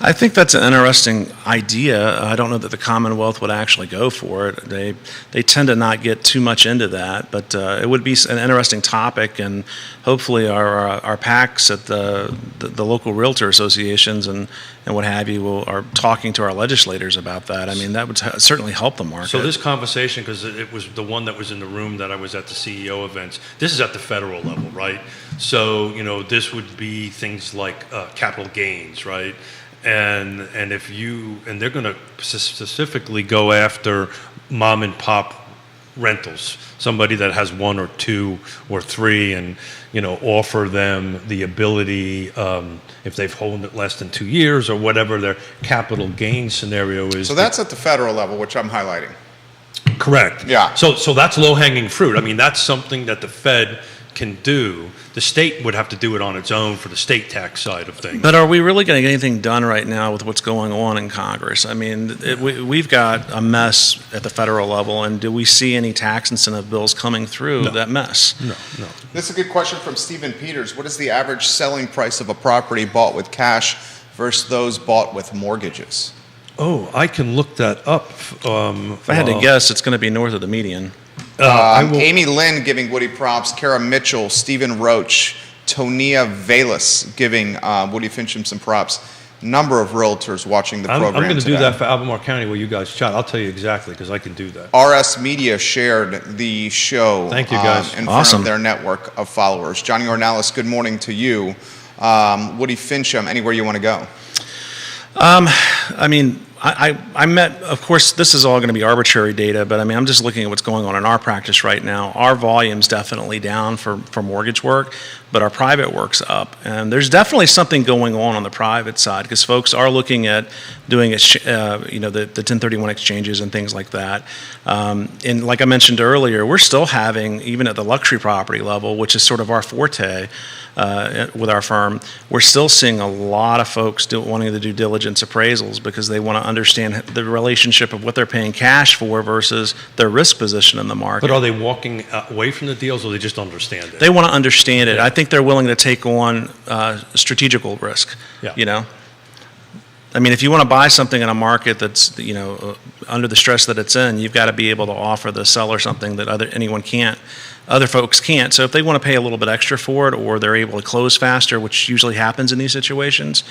Speaker 4: I think that's an interesting idea. I don't know that the Commonwealth would actually go for it. They tend to not get too much into that, but it would be an interesting topic, and hopefully our PACs at the local realtor associations and what have you are talking to our legislators about that. I mean, that would certainly help the market.
Speaker 2: So this conversation, because it was the one that was in the room that I was at the CEO events, this is at the federal level, right? So, this would be things like capital gains, right? And they're going to specifically go after mom and pop rentals, somebody that has one or two or three, and offer them the ability, if they've held it less than 2 years or whatever their capital gain scenario is.
Speaker 1: So that's at the federal level, which I'm highlighting.
Speaker 2: Correct.
Speaker 1: Yeah.
Speaker 2: So that's low-hanging fruit. I mean, that's something that the Fed can do. The state would have to do it on its own for the state tax side of things.
Speaker 4: But are we really going to get anything done right now with what's going on in Congress? I mean, we've got a mess at the federal level, and do we see any tax incentive bills coming through that mess?
Speaker 2: No.
Speaker 1: This is a good question from Stephen Peters. What is the average selling price of a property bought with cash versus those bought with mortgages?
Speaker 2: Oh, I can look that up.
Speaker 4: If I had to guess, it's going to be north of the median.
Speaker 1: Amy Lynn giving Woody props, Kara Mitchell, Stephen Roach, Tonia Velas giving Woody Fincham some props. Number of realtors watching the program
Speaker 2: I'm going to do
Speaker 1: today.
Speaker 2: that for Albemarle County where you guys chat. I'll tell you exactly because I can do that.
Speaker 1: RS Media shared the show
Speaker 2: Thank you, guys.
Speaker 1: in front
Speaker 4: Awesome.
Speaker 1: of their network of followers. Johnny Ornelas, good morning to you. Woody Fincham, anywhere you want to go?
Speaker 4: I mean, I met, of course, this is all going to be arbitrary data, but I mean, I'm just looking at what's going on in our practice right now. Our volume's definitely down for mortgage work, but our private work's up. And there's definitely something going on the private side because folks are looking at doing, the 1031 exchanges and things like that. And like I mentioned earlier, we're still having, even at the luxury property level, which is sort of our forte, with our firm, we're still seeing a lot of folks wanting to do diligence appraisals because they want to understand the relationship of what they're paying cash for versus their risk position in the market.
Speaker 2: But are they walking away from the deals, or they just understand it?
Speaker 4: They want to understand it. I think they're willing to take on strategical risk.
Speaker 2: Yeah.
Speaker 4: You know, I mean, if you want to buy something in a market that's under the stress that it's in, you've got to be able to offer the seller something that other folks can't. So if they want to pay a little bit extra for it, or they're able to close faster, which usually happens in these situations.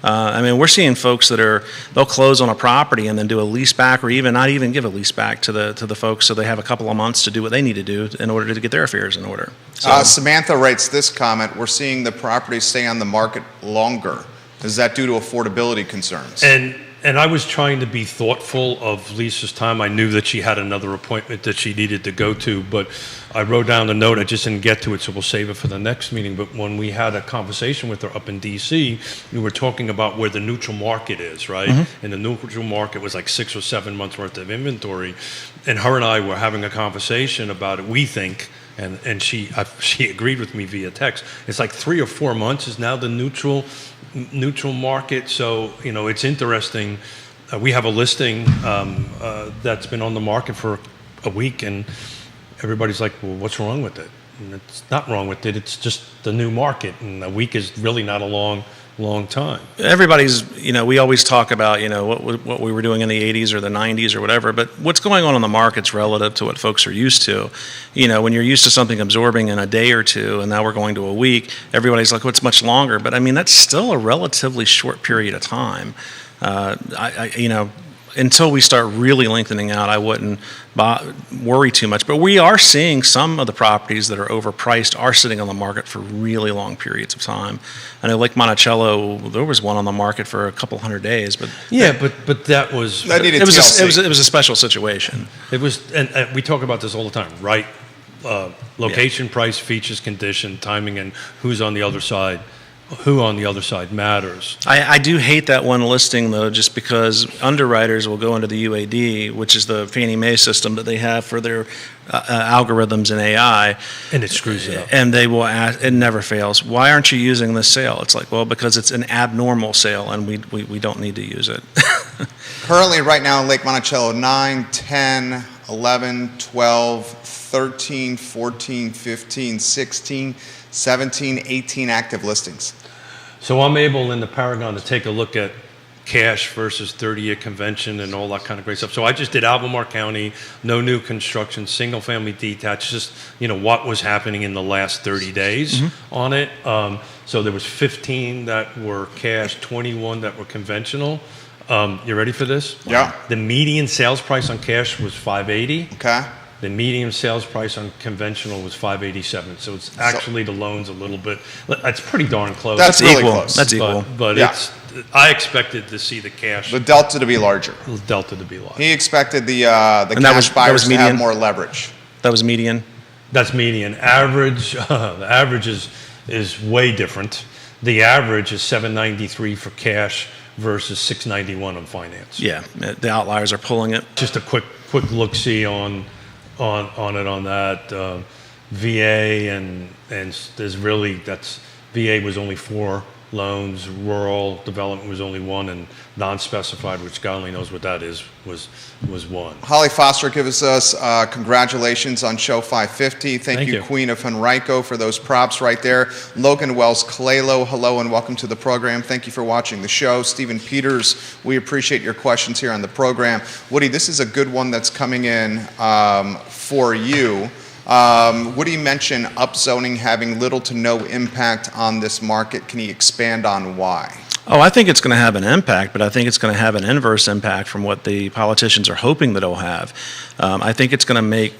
Speaker 4: I mean, we're seeing folks they'll close on a property and then do a lease back, or even not even give a lease back to the folks, so they have a couple of months to do what they need to do in order to get their affairs in order. So,
Speaker 1: Samantha writes this comment: we're seeing the properties stay on the market longer. Is that due to affordability concerns?
Speaker 2: And I was trying to be thoughtful of Lisa's time. I knew that she had another appointment that she needed to go to, but I wrote down the note. I just didn't get to it, so we'll save it for the next meeting. But when we had a conversation with her up in D.C., we were talking about where the neutral market is, right?
Speaker 4: Mm-hmm.
Speaker 2: And the neutral market was like 6 or 7 months worth of inventory. And her and I were having a conversation about it. We think, and she agreed with me via text, it's like 3 or 4 months is now the neutral market. So it's interesting. We have a listing that's been on the market for a week, and everybody's like, well, what's wrong with it? And it's not wrong with it. It's just the new market, and a week is really not a long time.
Speaker 4: everybody's, we always talk about, what we were doing in the 80s or the 90s or whatever, but what's going on in the market's relative to what folks are used to. When you're used to something absorbing in a day or two, and now we're going to a week, everybody's like, well, it's much longer. But I mean, that's still a relatively short period of time. Until we start really lengthening out, I wouldn't worry too much. But we are seeing some of the properties that are overpriced are sitting on the market for really long periods of time. I know Lake Monticello, there was one on the market for a couple hundred days, but
Speaker 2: but that was
Speaker 1: That needed
Speaker 4: it was
Speaker 1: TLC.
Speaker 4: it was a special situation.
Speaker 2: it was, and we talk about this all the time, right? Location, price, features, condition, timing, and who on the other side matters.
Speaker 4: I do hate that one listing, though, just because underwriters will go into the UAD, which is the Fannie Mae system that they have for their algorithms and AI,
Speaker 2: And it screws it up.
Speaker 4: and they will ask, it never fails, why aren't you using this sale? It's like, well, because it's an abnormal sale, and we don't need to use it.
Speaker 1: Currently, right now in Lake Monticello, 9, 10, 11, 12, 13, 14, 15, 16, 17, 18 active listings.
Speaker 2: So I'm able in the Paragon to take a look at cash versus 30-year convention and all that kind of great stuff. So I just did Albemarle County, no new construction, single-family detached, just what was happening in the last 30 days on it. So there was 15 that were cash, 21 that were conventional. You ready for this?
Speaker 1: Yeah.
Speaker 2: The median sales price on cash was $580.
Speaker 1: Okay?
Speaker 2: The median sales price on conventional was $587. So it's actually the loans a little bit. That's pretty darn close.
Speaker 1: That's really
Speaker 4: equal.
Speaker 1: close.
Speaker 4: That's equal.
Speaker 2: But
Speaker 1: Yeah.
Speaker 2: I expected to see the cash
Speaker 1: The delta to be larger.
Speaker 2: delta to be large.
Speaker 1: He expected the
Speaker 4: that
Speaker 1: cash
Speaker 4: was
Speaker 1: buyers to have
Speaker 4: median?
Speaker 1: more leverage.
Speaker 4: That was median.
Speaker 2: That's median. Average, the average is way different. The average is 793 for cash versus 691 on finance.
Speaker 4: Yeah, the outliers are pulling it.
Speaker 2: Just a quick look-see on that. VA and there's really, VA was only 4 loans, rural development was only 1, and non-specified, which God only knows what that is, was 1.
Speaker 1: Holly Foster gives us congratulations on show 550. Thank you,
Speaker 2: you.
Speaker 1: Queen of Henrico, for those props right there. Logan Wells Kalelo, hello and welcome to the program. Thank you for watching the show. Stephen Peters, we appreciate your questions here on the program. Woody, this is a good one that's coming in for you. Woody mentioned upzoning having little to no impact on this market. Can you expand on why?
Speaker 4: Oh, I think it's going to have an impact, but I think it's going to have an inverse impact from what the politicians are hoping that it'll have. I think it's going to make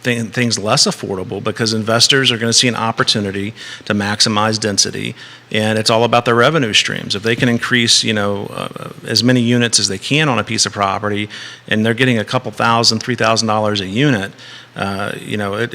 Speaker 4: things less affordable because investors are going to see an opportunity to maximize density, and it's all about their revenue streams. If they can increase, as many units as they can on a piece of property, and they're getting a couple $1,000, $3,000 a unit,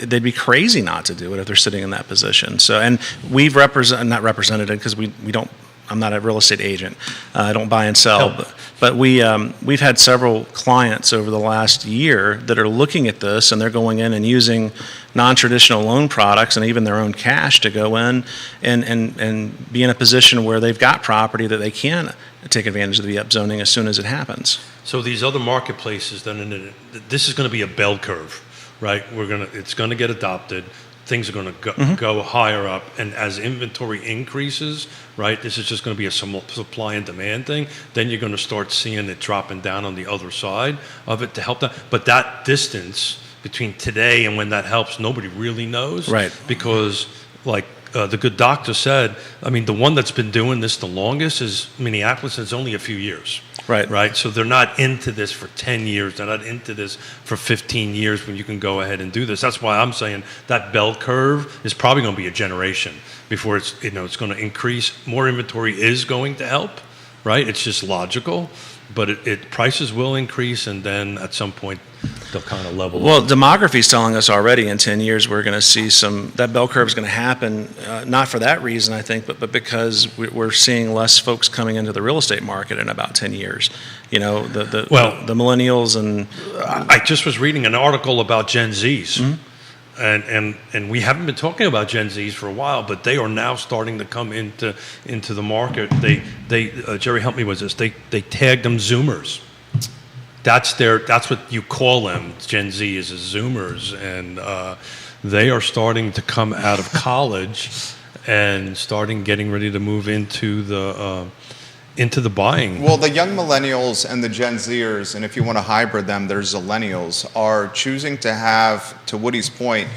Speaker 4: they'd be crazy not to do it if they're sitting in that position. So, and we've not represented it because we don't I'm not a real estate agent. I don't buy and sell. But we've had several clients over the last year that are looking at this, and they're going in and using non-traditional loan products and even their own cash to go in and be in a position where they've got property that they can take advantage of the upzoning as soon as it happens.
Speaker 2: So these other marketplaces, then this is going to be a bell curve, right? It's going to get adopted. Things are going to go higher up, and as inventory increases, right, this is just going to be a supply and demand thing. Then you're going to start seeing it dropping down on the other side of it to help that. But that distance between today and when that helps, nobody really knows,
Speaker 4: right?
Speaker 2: Because like the good doctor said, I mean, the one that's been doing this the longest is Minneapolis. It's only a few years. Right. So they're not into this for 10 years. They're not into this for 15 years when you can go ahead and do this. That's why I'm saying that bell curve is probably going to be a generation before it's going to increase. More inventory is going to help, right? It's just logical, but prices will increase, and then at some point they'll kind of level.
Speaker 4: Well, demography is telling us already in 10 years we're going to see that bell curve is going to happen, not for that reason, I think, but because we're seeing less folks coming into the real estate market in about 10 years. You know, the millennials and...
Speaker 2: I just was reading an article about Gen Zs. Mm-hmm. And we haven't been talking about Gen Zs for a while, but they are now starting to come into the market. They Jerry, help me with this. They tagged them Zoomers. That's what you call them. Gen Z is Zoomers, and they are starting to come out of college and getting ready to move into the buying.
Speaker 1: Well, the young millennials and the Gen Zers, and if you want to hybrid them, there's Zillennials, are choosing to have, to Woody's point,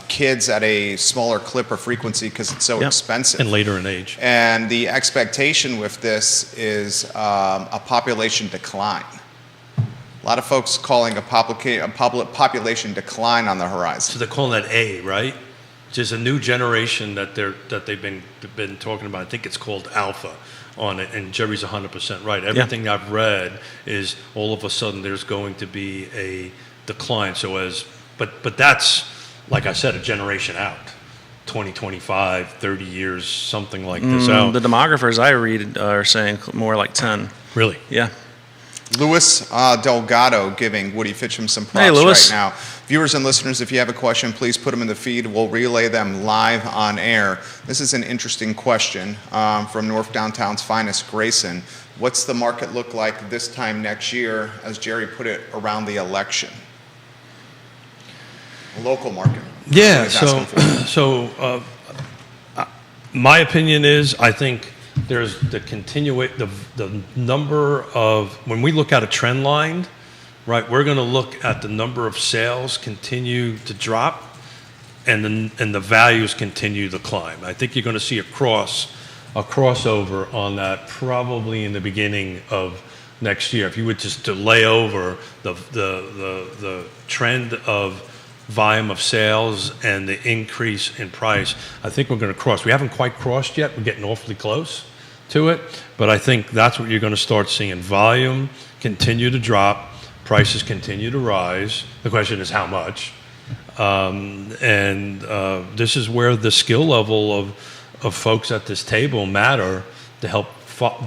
Speaker 1: kids at a smaller clip or frequency because it's so expensive.
Speaker 2: And later in age.
Speaker 1: And the expectation with this is a population decline. A lot of folks calling a population decline on the horizon.
Speaker 2: So they're calling that A, right? Just a new generation that they've been talking about. I think it's called Alpha on it, and Jerry's 100% right. Everything I've read is all of a sudden there's going to be a decline. But that's, like I said, a generation out. 20, 25, 30 years, something like this out.
Speaker 4: The demographers I read are saying more like 10.
Speaker 2: Really?
Speaker 4: Yeah.
Speaker 1: Louis Delgado giving Woody Fitchum some props right now. Viewers and listeners, if you have a question, please put them in the feed. We'll relay them live on air. This is an interesting question from North Downtown's finest, Grayson. What's the market look like this time next year, as Jerry put it, around the election? A local market.
Speaker 2: Yeah, so my opinion is I think there's the number of, when we look at a trend line, right, we're going to look at the number of sales continue to drop and the values continue to climb. I think you're going to see a crossover on that probably in the beginning of next year. If you would just delay over the trend of volume of sales and the increase in price, I think we're going to cross. We haven't quite crossed yet. We're getting awfully close to it, but I think that's what you're going to start seeing. Volume continue to drop, prices continue to rise. The question is how much. This is where the skill level of folks at this table matter to help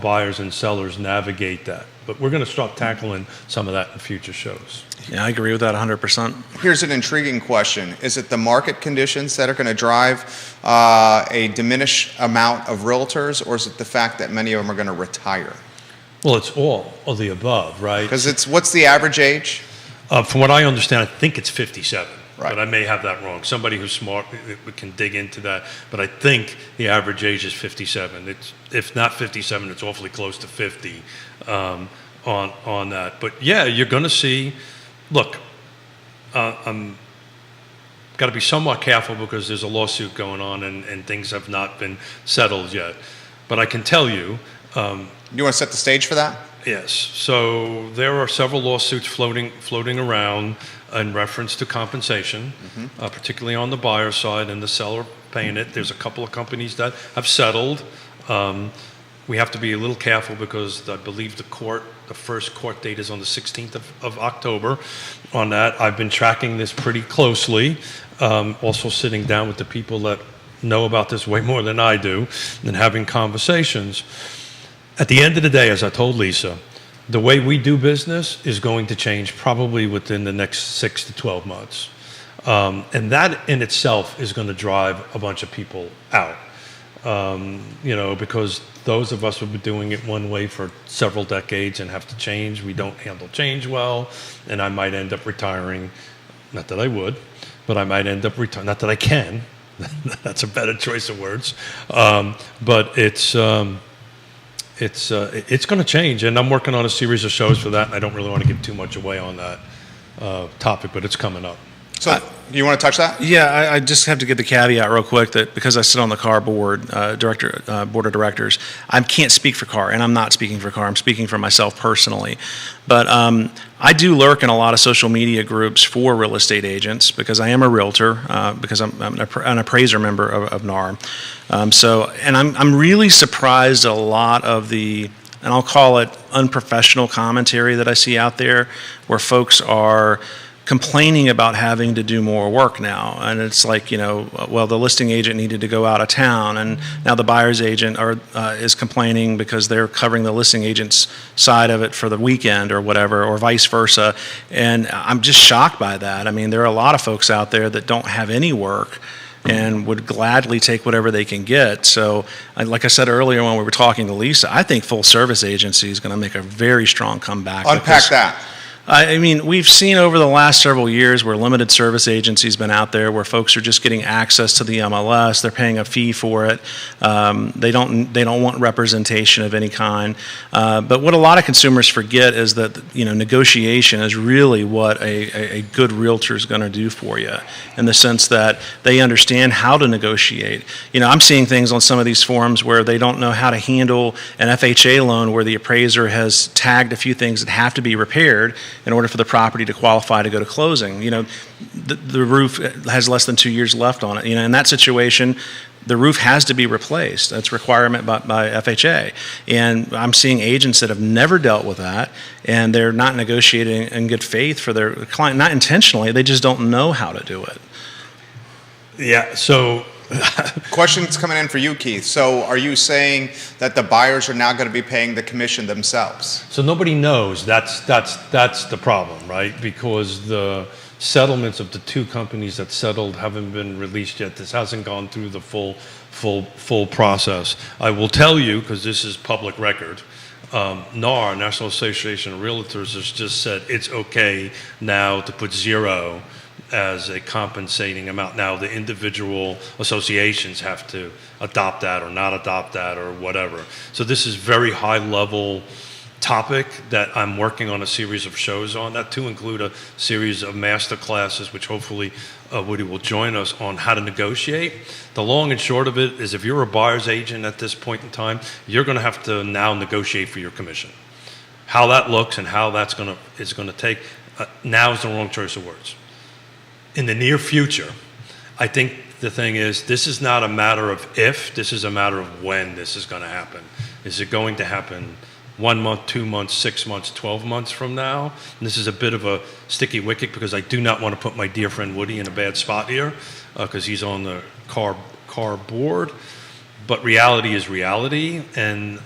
Speaker 2: buyers and sellers navigate that. But we're going to start tackling some of that in future shows.
Speaker 4: Yeah, I agree with that 100%.
Speaker 1: Here's an intriguing question. Is it the market conditions that are going to drive a diminished amount of realtors, or is it the fact that many of them are going to retire?
Speaker 2: Well, it's all of the above, right?
Speaker 1: Because what's the average age?
Speaker 2: From what I understand, I think it's 57.
Speaker 1: Right.
Speaker 2: But I may have that wrong. Somebody who's smart can dig into that. But I think the average age is 57. It's, if not 57, it's awfully close to 50 on that. But yeah, you're going to see. Look, I'm got to be somewhat careful because there's a lawsuit going on and things have not been settled yet. But I can tell you.
Speaker 1: You want to set the stage for that?
Speaker 2: Yes. So there are several lawsuits floating around in reference to compensation, particularly on the buyer side and the seller paying it. There's a couple of companies that have settled. We have to be a little careful because I believe the first court date is on the 16th of October on that. I've been tracking this pretty closely, also sitting down with the people that know about this way more than I do, and having conversations. At the end of the day, as I told Lisa, the way we do business is going to change probably within the next 6 to 12 months. And that in itself is going to drive a bunch of people out. Because those of us who've been doing it one way for several decades and have to change, we don't handle change well, and I might end up retiring. Not that I would, but I might end up retiring. Not that I can. That's a better choice of words. But it's going to change, and I'm working on a series of shows for that, and I don't really want to give too much away on that topic, but it's coming up.
Speaker 1: So, you want to touch that?
Speaker 4: Yeah, I just have to give the caveat real quick that because I sit on the CAR board, board of directors, I can't speak for CAR, and I'm not speaking for CAR. I'm speaking for myself personally. But I do lurk in a lot of social media groups for real estate agents because I am a realtor, because I'm an appraiser member of NAR. And I'm really surprised at a lot of the, and I'll call it unprofessional commentary that I see out there, where folks are complaining about having to do more work now. And it's like, well, the listing agent needed to go out of town, and now the buyer's agent is complaining because they're covering the listing agent's side of it for the weekend or whatever, or vice versa. And I'm just shocked by that. I mean, there are a lot of folks out there that don't have any work and would gladly take whatever they can get. So, like I said earlier when we were talking to Lisa, I think full service agency is going to make a very strong comeback.
Speaker 1: Unpack that.
Speaker 4: I mean, we've seen over the last several years where limited service agencies been out there, where folks are just getting access to the MLS. They're paying a fee for it. They don't want representation of any kind. But what a lot of consumers forget is that negotiation is really what a good realtor is going to do for you, in the sense that they understand how to negotiate. I'm seeing things on some of these forums where they don't know how to handle an FHA loan, where the appraiser has tagged a few things that have to be repaired in order for the property to qualify to go to closing. The roof has less than 2 years left on it. In that situation, the roof has to be replaced. That's a requirement by FHA. And I'm seeing agents that have never dealt with that, and they're not negotiating in good faith for their client, not intentionally, they just don't know how to do it.
Speaker 2: Yeah, so
Speaker 1: Questions coming in for you, Keith. So are you saying that the buyers are now going to be paying the commission themselves?
Speaker 2: So nobody knows. That's the problem, right? Because the settlements of the two companies that settled haven't been released yet. This hasn't gone through the full process. I will tell you, because this is public record, NAR, National Association of Realtors, has just said it's okay now to put zero as a compensating amount. Now the individual associations have to adopt that or not adopt that or whatever. So this is very high level topic that I'm working on a series of shows on, that to include a series of master classes, which hopefully Woody will join us on how to negotiate. The long and short of it is, if you're a buyer's agent at this point in time, you're going to have to now negotiate for your commission. How that looks and how that's going to take, now is the wrong choice of words. In the near future, I think the thing is, this is not a matter of if, this is a matter of when this is going to happen. Is it going to happen 1 month, 2 months, 6 months, 12 months from now? And this is a bit of a sticky wicket, because I do not want to put my dear friend Woody in a bad spot here, because he's on the car board. But reality is reality, and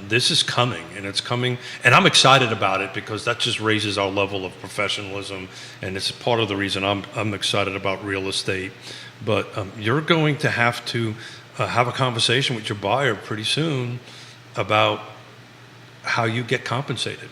Speaker 2: this is coming, and it's coming, and I'm excited about it, because that just raises our level of professionalism, and it's part of the reason I'm excited about real estate. But you're going to have to have a conversation with your buyer pretty soon about how you get compensated.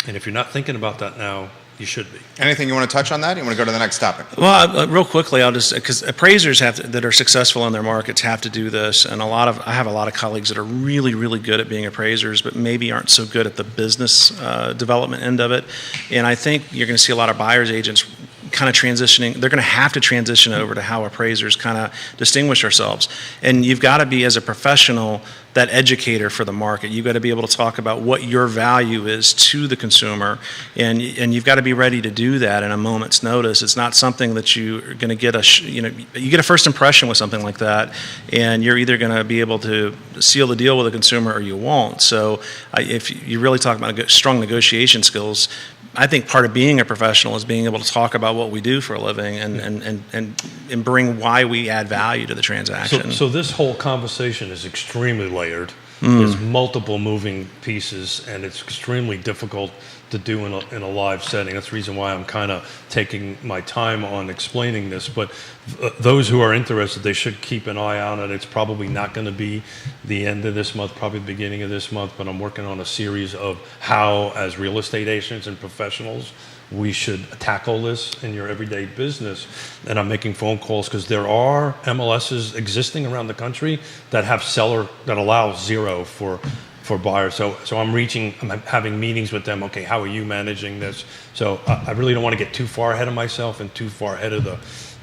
Speaker 2: And if you're not thinking about that now, you should be.
Speaker 1: Anything you want to touch on that? You want to go to the next topic?
Speaker 4: Well, real quickly, I'll just, because appraisers that are successful in their markets have to do this, and I have a lot of colleagues that are really, really good at being appraisers, but maybe aren't so good at the business development end of it. And I think you're going to see a lot of buyers agents kind of transitioning. They're going to have to transition over to how appraisers kind of distinguish ourselves. And you've got to be, as a professional, that educator for the market. You've got to be able to talk about what your value is to the consumer, and you've got to be ready to do that in a moment's notice. It's not something that you're going to get you get a first impression with something like that, and you're either going to be able to seal the deal with the consumer or you won't. So if you really talk about strong negotiation skills, I think part of being a professional is being able to talk about what we do for a living and bring why we add value to the transaction.
Speaker 2: So this whole conversation is extremely layered. There's multiple moving pieces, and it's extremely difficult to do in a live setting. That's the reason why I'm kind of taking my time on explaining this. But those who are interested, they should keep an eye on it. It's probably not going to be the end of this month, probably the beginning of this month, but I'm working on a series of how, as real estate agents and professionals, we should tackle this in your everyday business. And I'm making phone calls because there are MLSs existing around the country that have that allow zero for buyers. So I'm having meetings with them. Okay, how are you managing this? So I really don't want to get too far ahead of myself and too far ahead of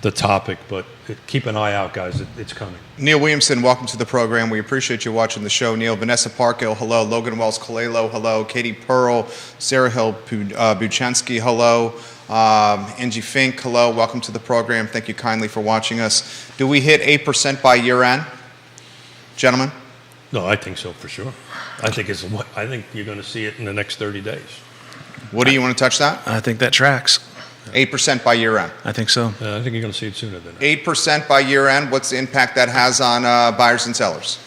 Speaker 2: the topic, but keep an eye out, guys. It's coming.
Speaker 1: Neil Williamson, welcome to the program. We appreciate you watching the show. Neil, Vanessa Parkhill, hello. Logan Wells Colelo, hello. Katie Pearl, Sarah Hill Buchansky, hello. Angie Fink, hello. Welcome to the program. Thank you kindly for watching us. Do we hit 8% by year end, gentlemen?
Speaker 2: No, I think so for sure. I think you're going to see it in the next 30 days.
Speaker 1: What do you want to touch that?
Speaker 4: I think that tracks.
Speaker 1: 8% by year end.
Speaker 4: I think so.
Speaker 2: I think you're going to see it sooner than that.
Speaker 1: 8% by year end. What's the impact that has on buyers and sellers?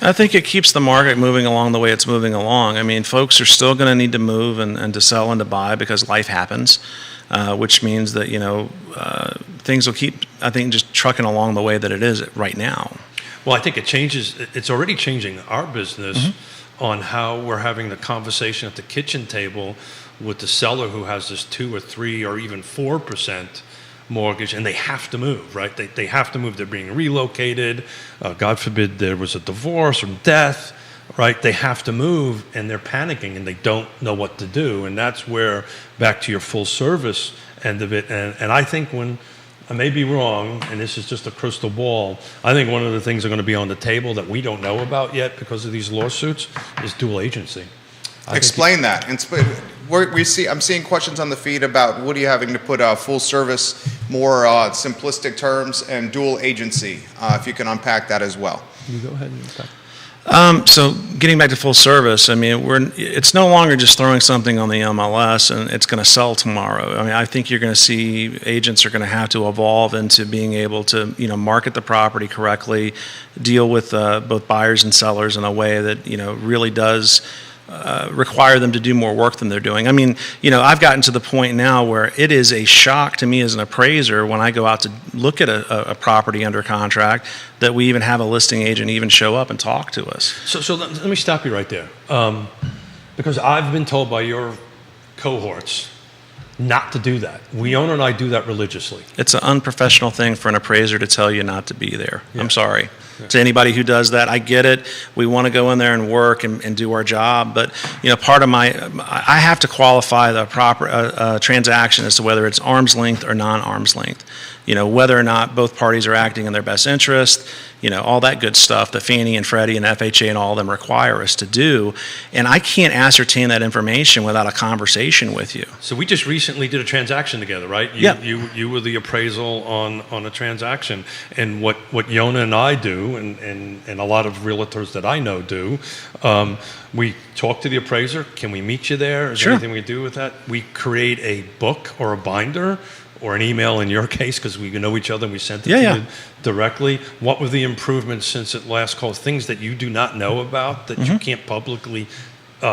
Speaker 4: I think it keeps the market moving along the way it's moving along. I mean, folks are still going to need to move and to sell and to buy because life happens, which means that, things will keep, I think, just trucking along the way that it is right now.
Speaker 2: Well, I think it changes. It's already changing our business on how we're having the conversation at the kitchen table with the seller who has this 2 or 3 or even 4% mortgage, and they have to move, right? They have to move. They're being relocated. God forbid there was a divorce or death, right? They have to move, and they're panicking, and they don't know what to do. And that's where, back to your full service end of it, and I think when, I may be wrong, and this is just a crystal ball, I think one of the things that are going to be on the table that we don't know about yet because of these lawsuits is dual agency.
Speaker 1: Explain that. I'm seeing questions on the feed about Woody having to put full service, more simplistic terms, and dual agency. If you can unpack that as well.
Speaker 2: You go ahead and unpack.
Speaker 4: So getting back to full service, I mean, it's no longer just throwing something on the MLS and it's going to sell tomorrow. I mean, I think you're going to see agents are going to have to evolve into being able to, market the property correctly, deal with both buyers and sellers in a way that, really does require them to do more work than they're doing. I mean, I've gotten to the point now where it is a shock to me as an appraiser when I go out to look at a property under contract that we even have a listing agent even show up and talk to us.
Speaker 2: So let me stop you right there. Because I've been told by your cohorts not to do that. Wiona and I do that religiously.
Speaker 4: It's an unprofessional thing for an appraiser to tell you not to be there.
Speaker 2: Yeah.
Speaker 4: I'm sorry.
Speaker 2: Yeah.
Speaker 4: To anybody who does that, I get it. We want to go in there and work and do our job, but part of I have to qualify the proper transaction as to whether it's arm's length or non-arm's length. Whether or not both parties are acting in their best interest, all that good stuff that Fannie and Freddie and FHA and all of them require us to do. And I can't ascertain that information without a conversation with you.
Speaker 2: So we just recently did a transaction together, right? You were the appraisal on a transaction. And what Yona and I do, and a lot of realtors that I know do, we talk to the appraiser. Can we meet you there? Is there anything we do with that? We create a book or a binder or an email in your case, because we know each other and we sent it to you directly. What were the improvements since it last call? Things that you do not know about that you can't publicly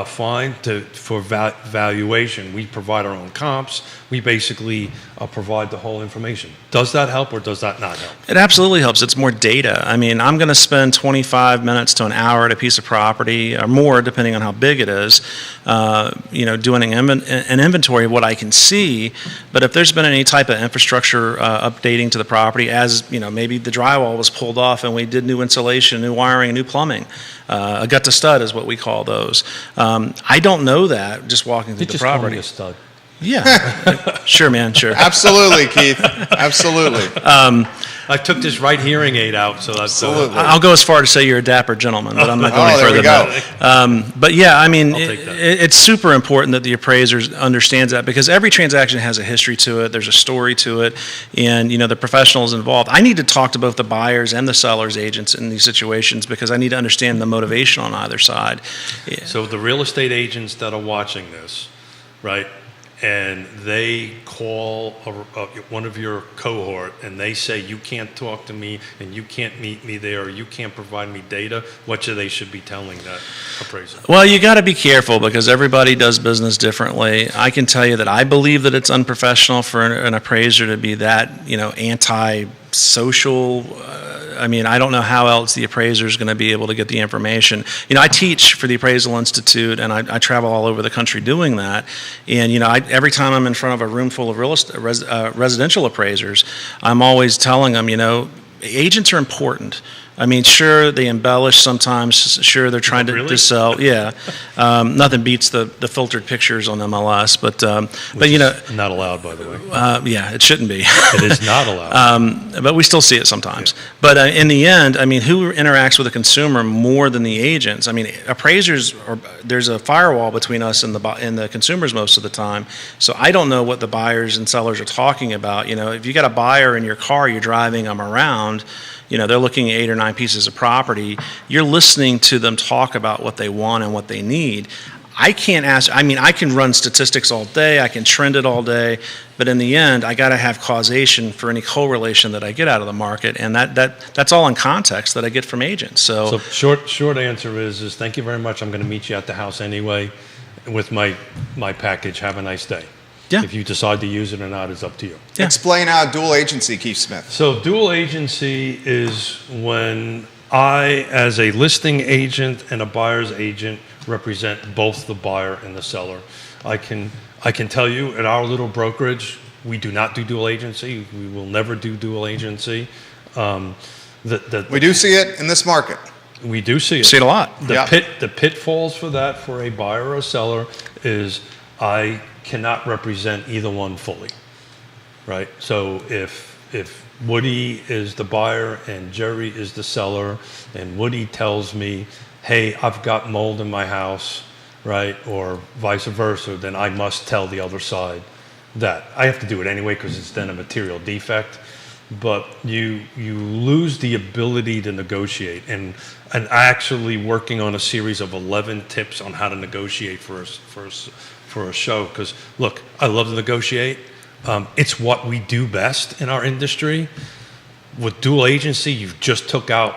Speaker 2: find for valuation. We provide our own comps. We basically provide the whole information. Does that help or does that not help?
Speaker 4: It absolutely helps. It's more data. I mean, I'm going to spend 25 minutes to an hour at a piece of property, or more, depending on how big it is, doing an inventory of what I can see. But if there's been any type of infrastructure updating to the property, as maybe the drywall was pulled off and we did new insulation, new wiring, new plumbing, a gut to stud is what we call those. I don't know that just walking through the property.
Speaker 2: Call me a stud.
Speaker 4: Yeah, sure, man, sure.
Speaker 1: Absolutely, Keith. Absolutely.
Speaker 2: I took this right hearing aid out, so that's.
Speaker 1: Absolutely.
Speaker 4: I'll go as far to say you're a dapper gentleman, but I'm not going any
Speaker 1: there
Speaker 4: further
Speaker 1: we
Speaker 4: than
Speaker 1: go.
Speaker 4: that. But yeah, I mean,
Speaker 2: I'll take that.
Speaker 4: it's super important that the appraiser understands that, because every transaction has a history to it. There's a story to it, and the professionals involved. I need to talk to both the buyers and the sellers agents in these situations because I need to understand the motivation on either side. Yeah.
Speaker 2: So the real estate agents that are watching this, right? and they call one of your cohort and they say, you can't talk to me and you can't meet me there, or you can't provide me data, what should they be telling that appraiser?
Speaker 4: Well, you got to be careful because everybody does business differently. I can tell you that I believe that it's unprofessional for an appraiser to be that, anti-social. I mean, I don't know how else the appraiser is going to be able to get the information. I teach for the Appraisal Institute, and I travel all over the country doing that. And, every time I'm in front of a room full of residential appraisers, I'm always telling them, agents are important. I mean, sure, they embellish sometimes. Sure, they're trying to,
Speaker 2: Really?
Speaker 4: to sell. Yeah, nothing beats the filtered pictures on MLS. But
Speaker 2: Not allowed, by the way.
Speaker 4: yeah, it shouldn't be.
Speaker 2: It is not allowed.
Speaker 4: But we still see it sometimes. But in the end, I mean, who interacts with the consumer more than the agents? I mean, appraisers, there's a firewall between us and the consumers most of the time. So I don't know what the buyers and sellers are talking about. If you got a buyer in your car, you're driving them around, they're looking at 8 or 9 pieces of property. You're listening to them talk about what they want and what they need. I can run statistics all day, I can trend it all day, but in the end, I got to have causation for any correlation that I get out of the market, and that's all in context that I get from agents.
Speaker 2: So short answer is thank you very much. I'm going to meet you at the house anyway with my package. Have a nice day.
Speaker 4: Yeah.
Speaker 2: If you decide to use it or not is up to you.
Speaker 4: Yeah.
Speaker 1: Explain dual agency, Keith Smith.
Speaker 2: So dual agency is when I, as a listing agent and a buyer's agent, represent both the buyer and the seller. I can tell you at our little brokerage, we do not do dual agency. We will never do dual agency.
Speaker 1: We do see it in this market.
Speaker 2: We do see it.
Speaker 4: See it a lot.
Speaker 2: The pitfalls for that for a buyer or a seller is I cannot represent either one fully, right? So if Woody is the buyer and Jerry is the seller, and Woody tells me, hey, I've got mold in my house, right, or vice versa, then I must tell the other side that. I have to do it anyway because it's then a material defect, but you lose the ability to negotiate. And actually working on a series of 11 tips on how to negotiate for a show, because look, I love to negotiate. It's what we do best in our industry. With dual agency, you've just took out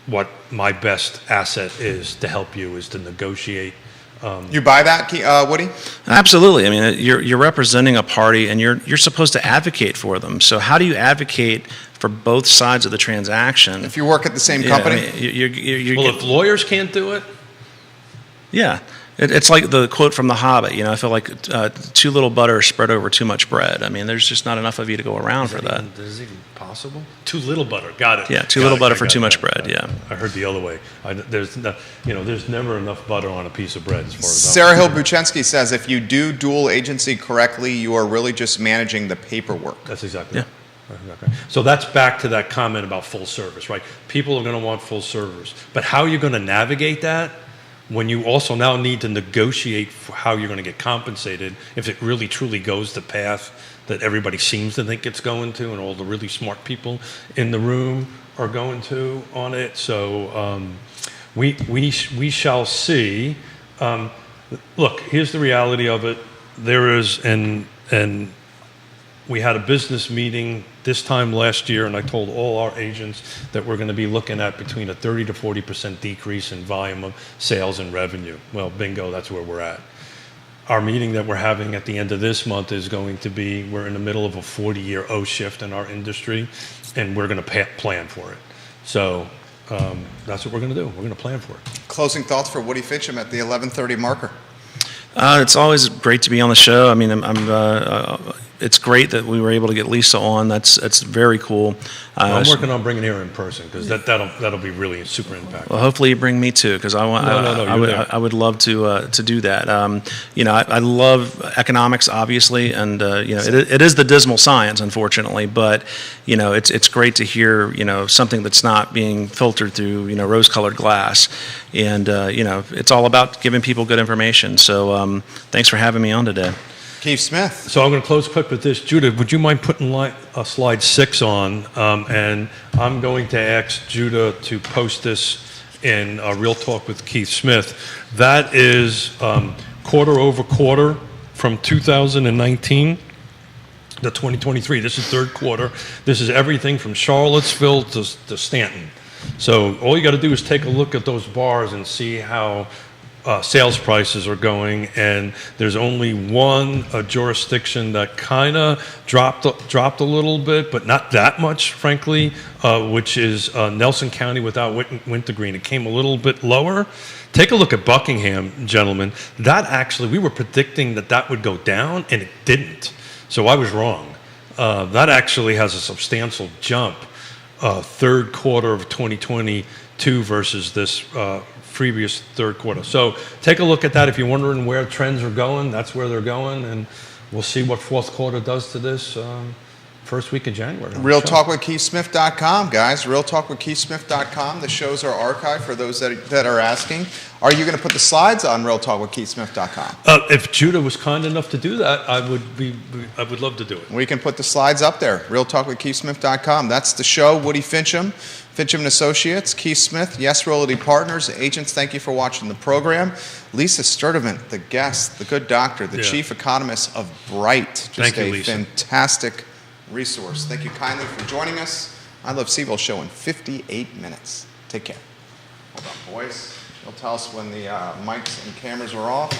Speaker 2: what my best asset is to help you, is to negotiate.
Speaker 1: You buy that, Woody?
Speaker 4: Absolutely. I mean, you're representing a party, and you're supposed to advocate for them. So how do you advocate for both sides of the transaction?
Speaker 1: If you work at the same company?
Speaker 4: I mean,
Speaker 2: Well, if lawyers can't do it,
Speaker 4: yeah. It's like the quote from The Hobbit, I feel like too little butter spread over too much bread. I mean, there's just not enough of you to go around for that.
Speaker 2: Is it even possible? Too little butter. Got it.
Speaker 4: Yeah, too little butter for too much bread. Yeah.
Speaker 2: I heard the other way. There's never enough butter on a piece of bread, as far as
Speaker 1: Sarah Hill Buchensky says if you do dual agency correctly, you are really just managing the paperwork.
Speaker 2: That's exactly right. Okay. So that's back to that comment about full service, right? People are going to want full service. But how are you going to navigate that when you also now need to negotiate for how you're going to get compensated if it really truly goes the path that everybody seems to think it's going to, and all the really smart people in the room are going to on it? So we shall see. Look, here's the reality of it. There is, and we had a business meeting this time last year, and I told all our agents that we're going to be looking at between a 30 to 40% decrease in volume of sales and revenue. Well, bingo, that's where we're at. Our meeting that we're having at the end of this month is going to be, we're in the middle of a 40-year O shift in our industry, and we're going to plan for it. So that's what we're going to do. We're going to plan for it.
Speaker 1: Closing thoughts for Woody Fincham at the 11:30 marker.
Speaker 4: It's always great to be on the show. I mean, it's great that we were able to get Lisa on. That's very cool.
Speaker 2: I'm working on bringing her in person because that'll be really super impactful.
Speaker 4: Well, hopefully you bring me too, because I want. I would love to do that. I love economics, obviously, and it is the dismal science, unfortunately. But it's great to hear something that's not being filtered through rose-colored glass, and it's all about giving people good information. So thanks for having me on today.
Speaker 1: Keith Smith.
Speaker 2: So I'm going to close quick with this. Judah, would you mind putting slide 6 on? And I'm going to ask Judah to post this in Real Talk with Keith Smith. That is quarter over quarter from 2019 to 2023. This is third quarter. This is everything from Charlottesville to Stanton. So all you got to do is take a look at those bars and see how sales prices are going, and there's only one jurisdiction that kind of dropped a little bit, but not that much, frankly, which is Nelson County without Wintergreen. It came a little bit lower. Take a look at Buckingham, gentlemen. That actually, we were predicting that would go down, and it didn't. So I was wrong. That actually has a substantial jump, third quarter of 2022 versus this previous third quarter. So take a look at that. If you're wondering where trends are going, that's where they're going, and we'll see what fourth quarter does to this first week of January.
Speaker 1: RealTalkWithKeithSmith.com, guys. RealTalkWithKeithSmith.com. The shows are archived for those that are asking. Are you going to put the slides on RealTalkWithKeithSmith.com?
Speaker 2: If Judah was kind enough to do that, I would love to do it.
Speaker 1: We can put the slides up there. RealTalkWithKeithSmith.com. That's the show. Woody Fincham, Fincham & Associates, Keith Smith, Yes Realty Partners, agents. Thank you for watching the program. Lisa Sturdivant, the guest, the good doctor, the chief economist of Bright. Just
Speaker 2: Thank you,
Speaker 1: a
Speaker 2: Lisa.
Speaker 1: Fantastic resource. Thank you kindly for joining us. I Love Seville show in 58 minutes. Take care. Hold on, boys. They'll tell us when the mics and cameras are off.